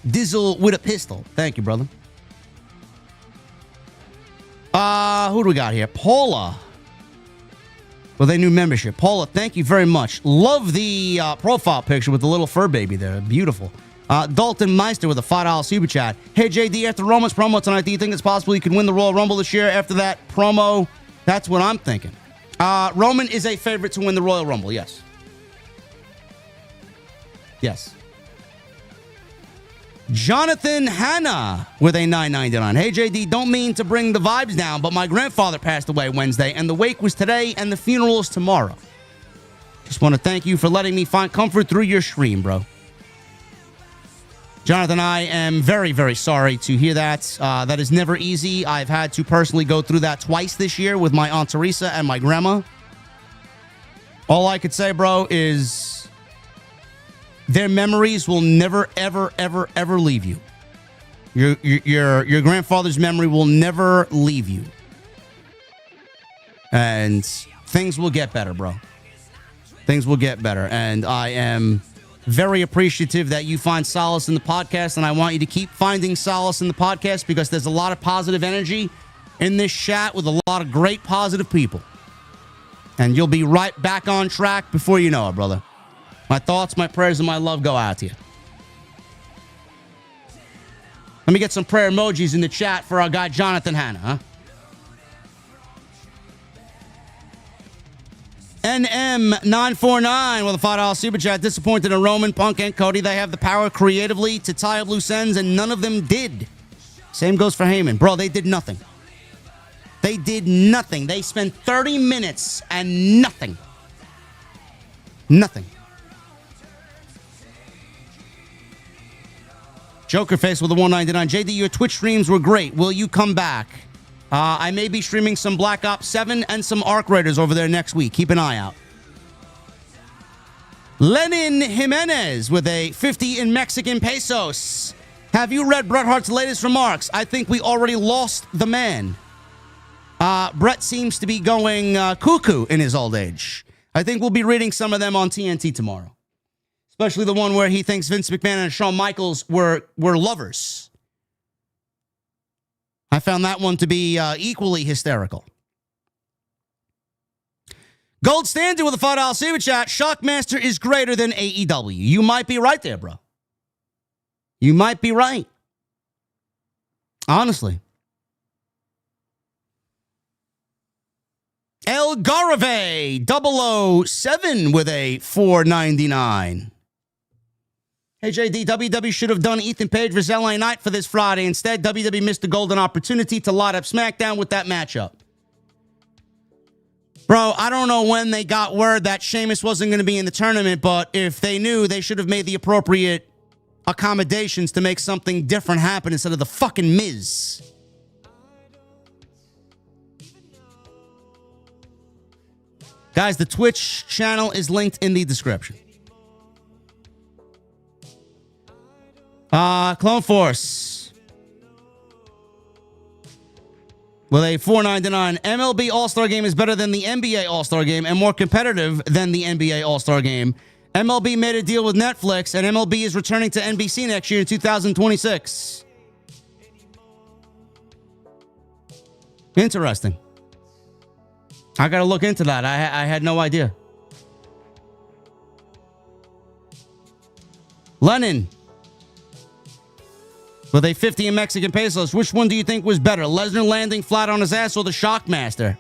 Dizzle with a pistol. Thank you, brother. Who do we got here? Paula. With a new membership. Paula, thank you very much. Love the profile picture with the little fur baby there. Beautiful. Dalton Meister with a $5 super chat. Hey, JD, after Roman's promo tonight, do you think it's possible you can win the Royal Rumble this year after that promo? That's what I'm thinking. Roman is a favorite to win the Royal Rumble, yes. Yes. Jonathan Hanna with a $9.99. Hey, JD, don't mean to bring the vibes down, but my grandfather passed away Wednesday, and the wake was today, and the funeral is tomorrow. Just want to thank you for letting me find comfort through your stream, bro. Jonathan, I am very, very sorry to hear that. That is never easy. I've had to personally go through that twice this year with my Aunt Teresa and my grandma. All I could say, bro, is their memories will never, ever, ever, ever leave you. Your grandfather's memory will never leave you. And things will get better, bro. Things will get better. And I am very appreciative that you find solace in the podcast, and I want you to keep finding solace in the podcast because there's a lot of positive energy in this chat with a lot of great positive people. And you'll be right back on track before you know it, brother. My thoughts, my prayers, and my love go out to you. Let me get some prayer emojis in the chat for our guy Jonathan Hanna, huh? NM949 with a $5 super chat. Disappointed in Roman, Punk, and Cody. They have the power creatively to tie up loose ends, and none of them did. Same goes for Heyman. Bro, they did nothing. They did nothing. They spent 30 minutes and nothing. Nothing. Joker Face with a $1.99. JD, your Twitch streams were great. Will you come back? I may be streaming some Black Ops 7 and some Arc Raiders over there next week. Keep an eye out. Lenin Jimenez with a 50 in Mexican pesos. Have you read Bret Hart's latest remarks? I think we already lost the man. Bret seems to be going cuckoo in his old age. I think we'll be reading some of them on TNT tomorrow. Especially the one where he thinks Vince McMahon and Shawn Michaels were lovers. I found that one to be equally hysterical. Gold Standard with a $5 super chat. Shockmaster is greater than AEW. You might be right there, bro. You might be right. Honestly. El Garave 007 with a $4.99. Hey, JD, WWE should have done Ethan Page versus LA Knight for this Friday. Instead, WWE missed the golden opportunity to light up SmackDown with that matchup. Bro, I don't know when they got word that Sheamus wasn't going to be in the tournament, but if they knew, they should have made the appropriate accommodations to make something different happen instead of the fucking Miz. Guys, the Twitch channel is linked in the description. Clone Force with a $4.99. MLB All-Star Game is better than the NBA All-Star Game and more competitive than the NBA All-Star Game. MLB made a deal with Netflix, and MLB is returning to NBC next year in 2026. Interesting. I got to look into that. I had no idea. Lennon with a 50 in Mexican pesos. Which one do you think was better? Lesnar landing flat on his ass or the Shockmaster?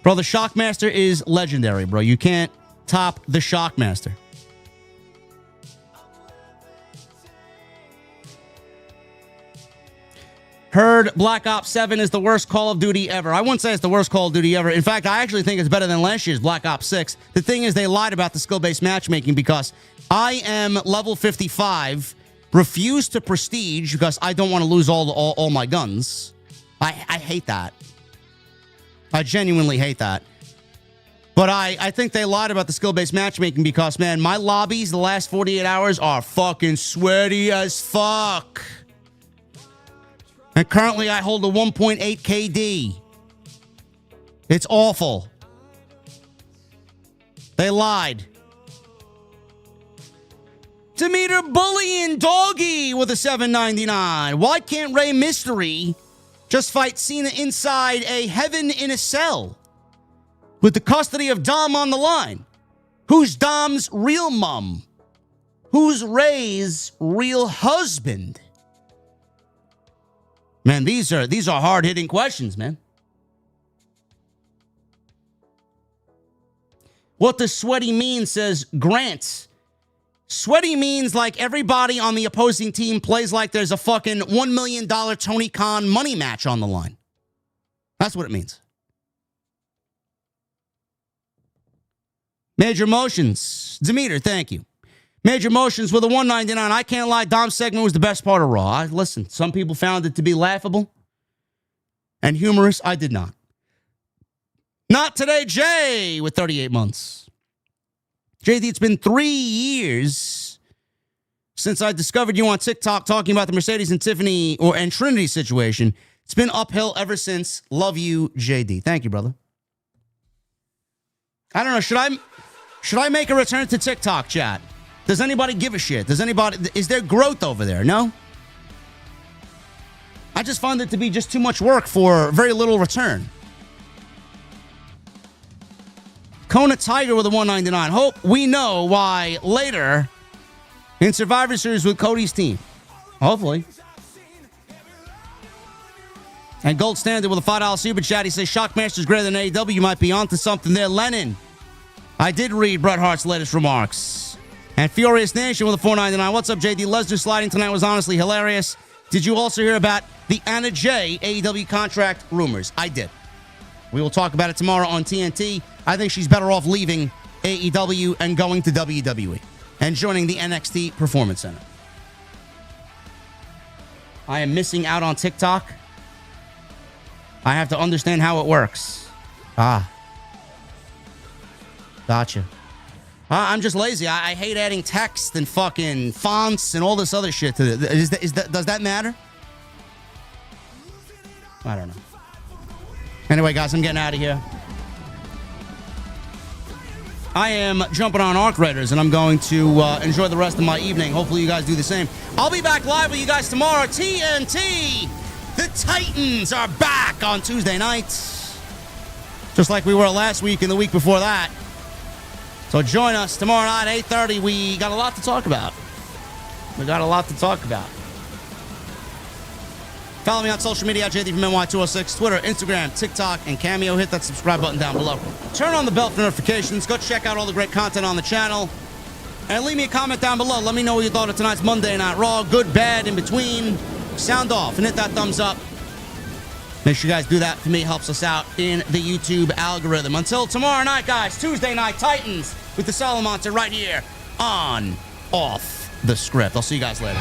Bro, the Shockmaster is legendary, bro. You can't top the Shockmaster. Heard Black Ops 7 is the worst Call of Duty ever. I wouldn't say it's the worst Call of Duty ever. In fact, I actually think it's better than last year's Black Ops 6. The thing is, they lied about the skill-based matchmaking because I am level 55, refuse to prestige because I don't want to lose all my guns. I hate that. I genuinely hate that. But I think they lied about the skill-based matchmaking because, man, my lobbies the last 48 hours are fucking sweaty as fuck. And currently, I hold a 1.8 KD. It's awful. They lied. Demeter Bullying Doggy with a $7.99. Why can't Rey Mystery just fight Cena inside a heaven in a cell with the custody of Dom on the line? Who's Dom's real mom? Who's Rey's real husband? Man, these are hard-hitting questions, man. What does sweaty mean, says Grant. Sweaty means like everybody on the opposing team plays like there's a fucking $1 million Tony Khan money match on the line. That's what it means. Major Motions. Demeter, thank you. Major Motions with a $1.99. I can't lie, Dom's segment was the best part of Raw. Listen, some people found it to be laughable and humorous. I did not. Not today, Jay, with 38 months. JD, it's been 3 years since I discovered you on TikTok talking about the Mercedes and Tiffany and Trinity situation. It's been uphill ever since. Love you, JD. Thank you, brother. I don't know. Should I make a return to TikTok, chat? Does anybody give a shit? Is there growth over there? No? I just find it to be just too much work for very little return. Kona Tiger with a $1.99. Hope we know why later in Survivor Series with Cody's team. Hopefully. And Gold Standard with a $5 super chat. He says, Shockmaster's greater than AEW. You might be onto something there. Lennon. I did read Bret Hart's latest remarks. And Furious Nation with a $4.99. What's up, JD? Lesnar sliding tonight was honestly hilarious. Did you also hear about the Anna Jay AEW contract rumors? I did. We will talk about it tomorrow on TNT. I think she's better off leaving AEW and going to WWE and joining the NXT Performance Center. I am missing out on TikTok. I have to understand how it works. Gotcha. I'm just lazy. I hate adding text and fucking fonts and all this other shit to it. Does that matter? I don't know. Anyway, guys, I'm getting out of here. I am jumping on Arc Raiders, and I'm going to enjoy the rest of my evening. Hopefully, you guys do the same. I'll be back live with you guys tomorrow. TNT! The Titans are back on Tuesday nights. Just like we were last week and the week before that. So join us tomorrow night, 8:30. We got a lot to talk about. Follow me on social media at JDfromNY206, Twitter, Instagram, TikTok, and Cameo. Hit that subscribe button down below. Turn on the bell for notifications. Go check out all the great content on the channel. And leave me a comment down below. Let me know what you thought of tonight's Monday Night Raw. Good, bad, in between. Sound off and hit that thumbs up. Make sure you guys do that for me. It helps us out in the YouTube algorithm. Until tomorrow night, guys, Tuesday Night Titans with the Solomonster right here on Off the Script. I'll see you guys later.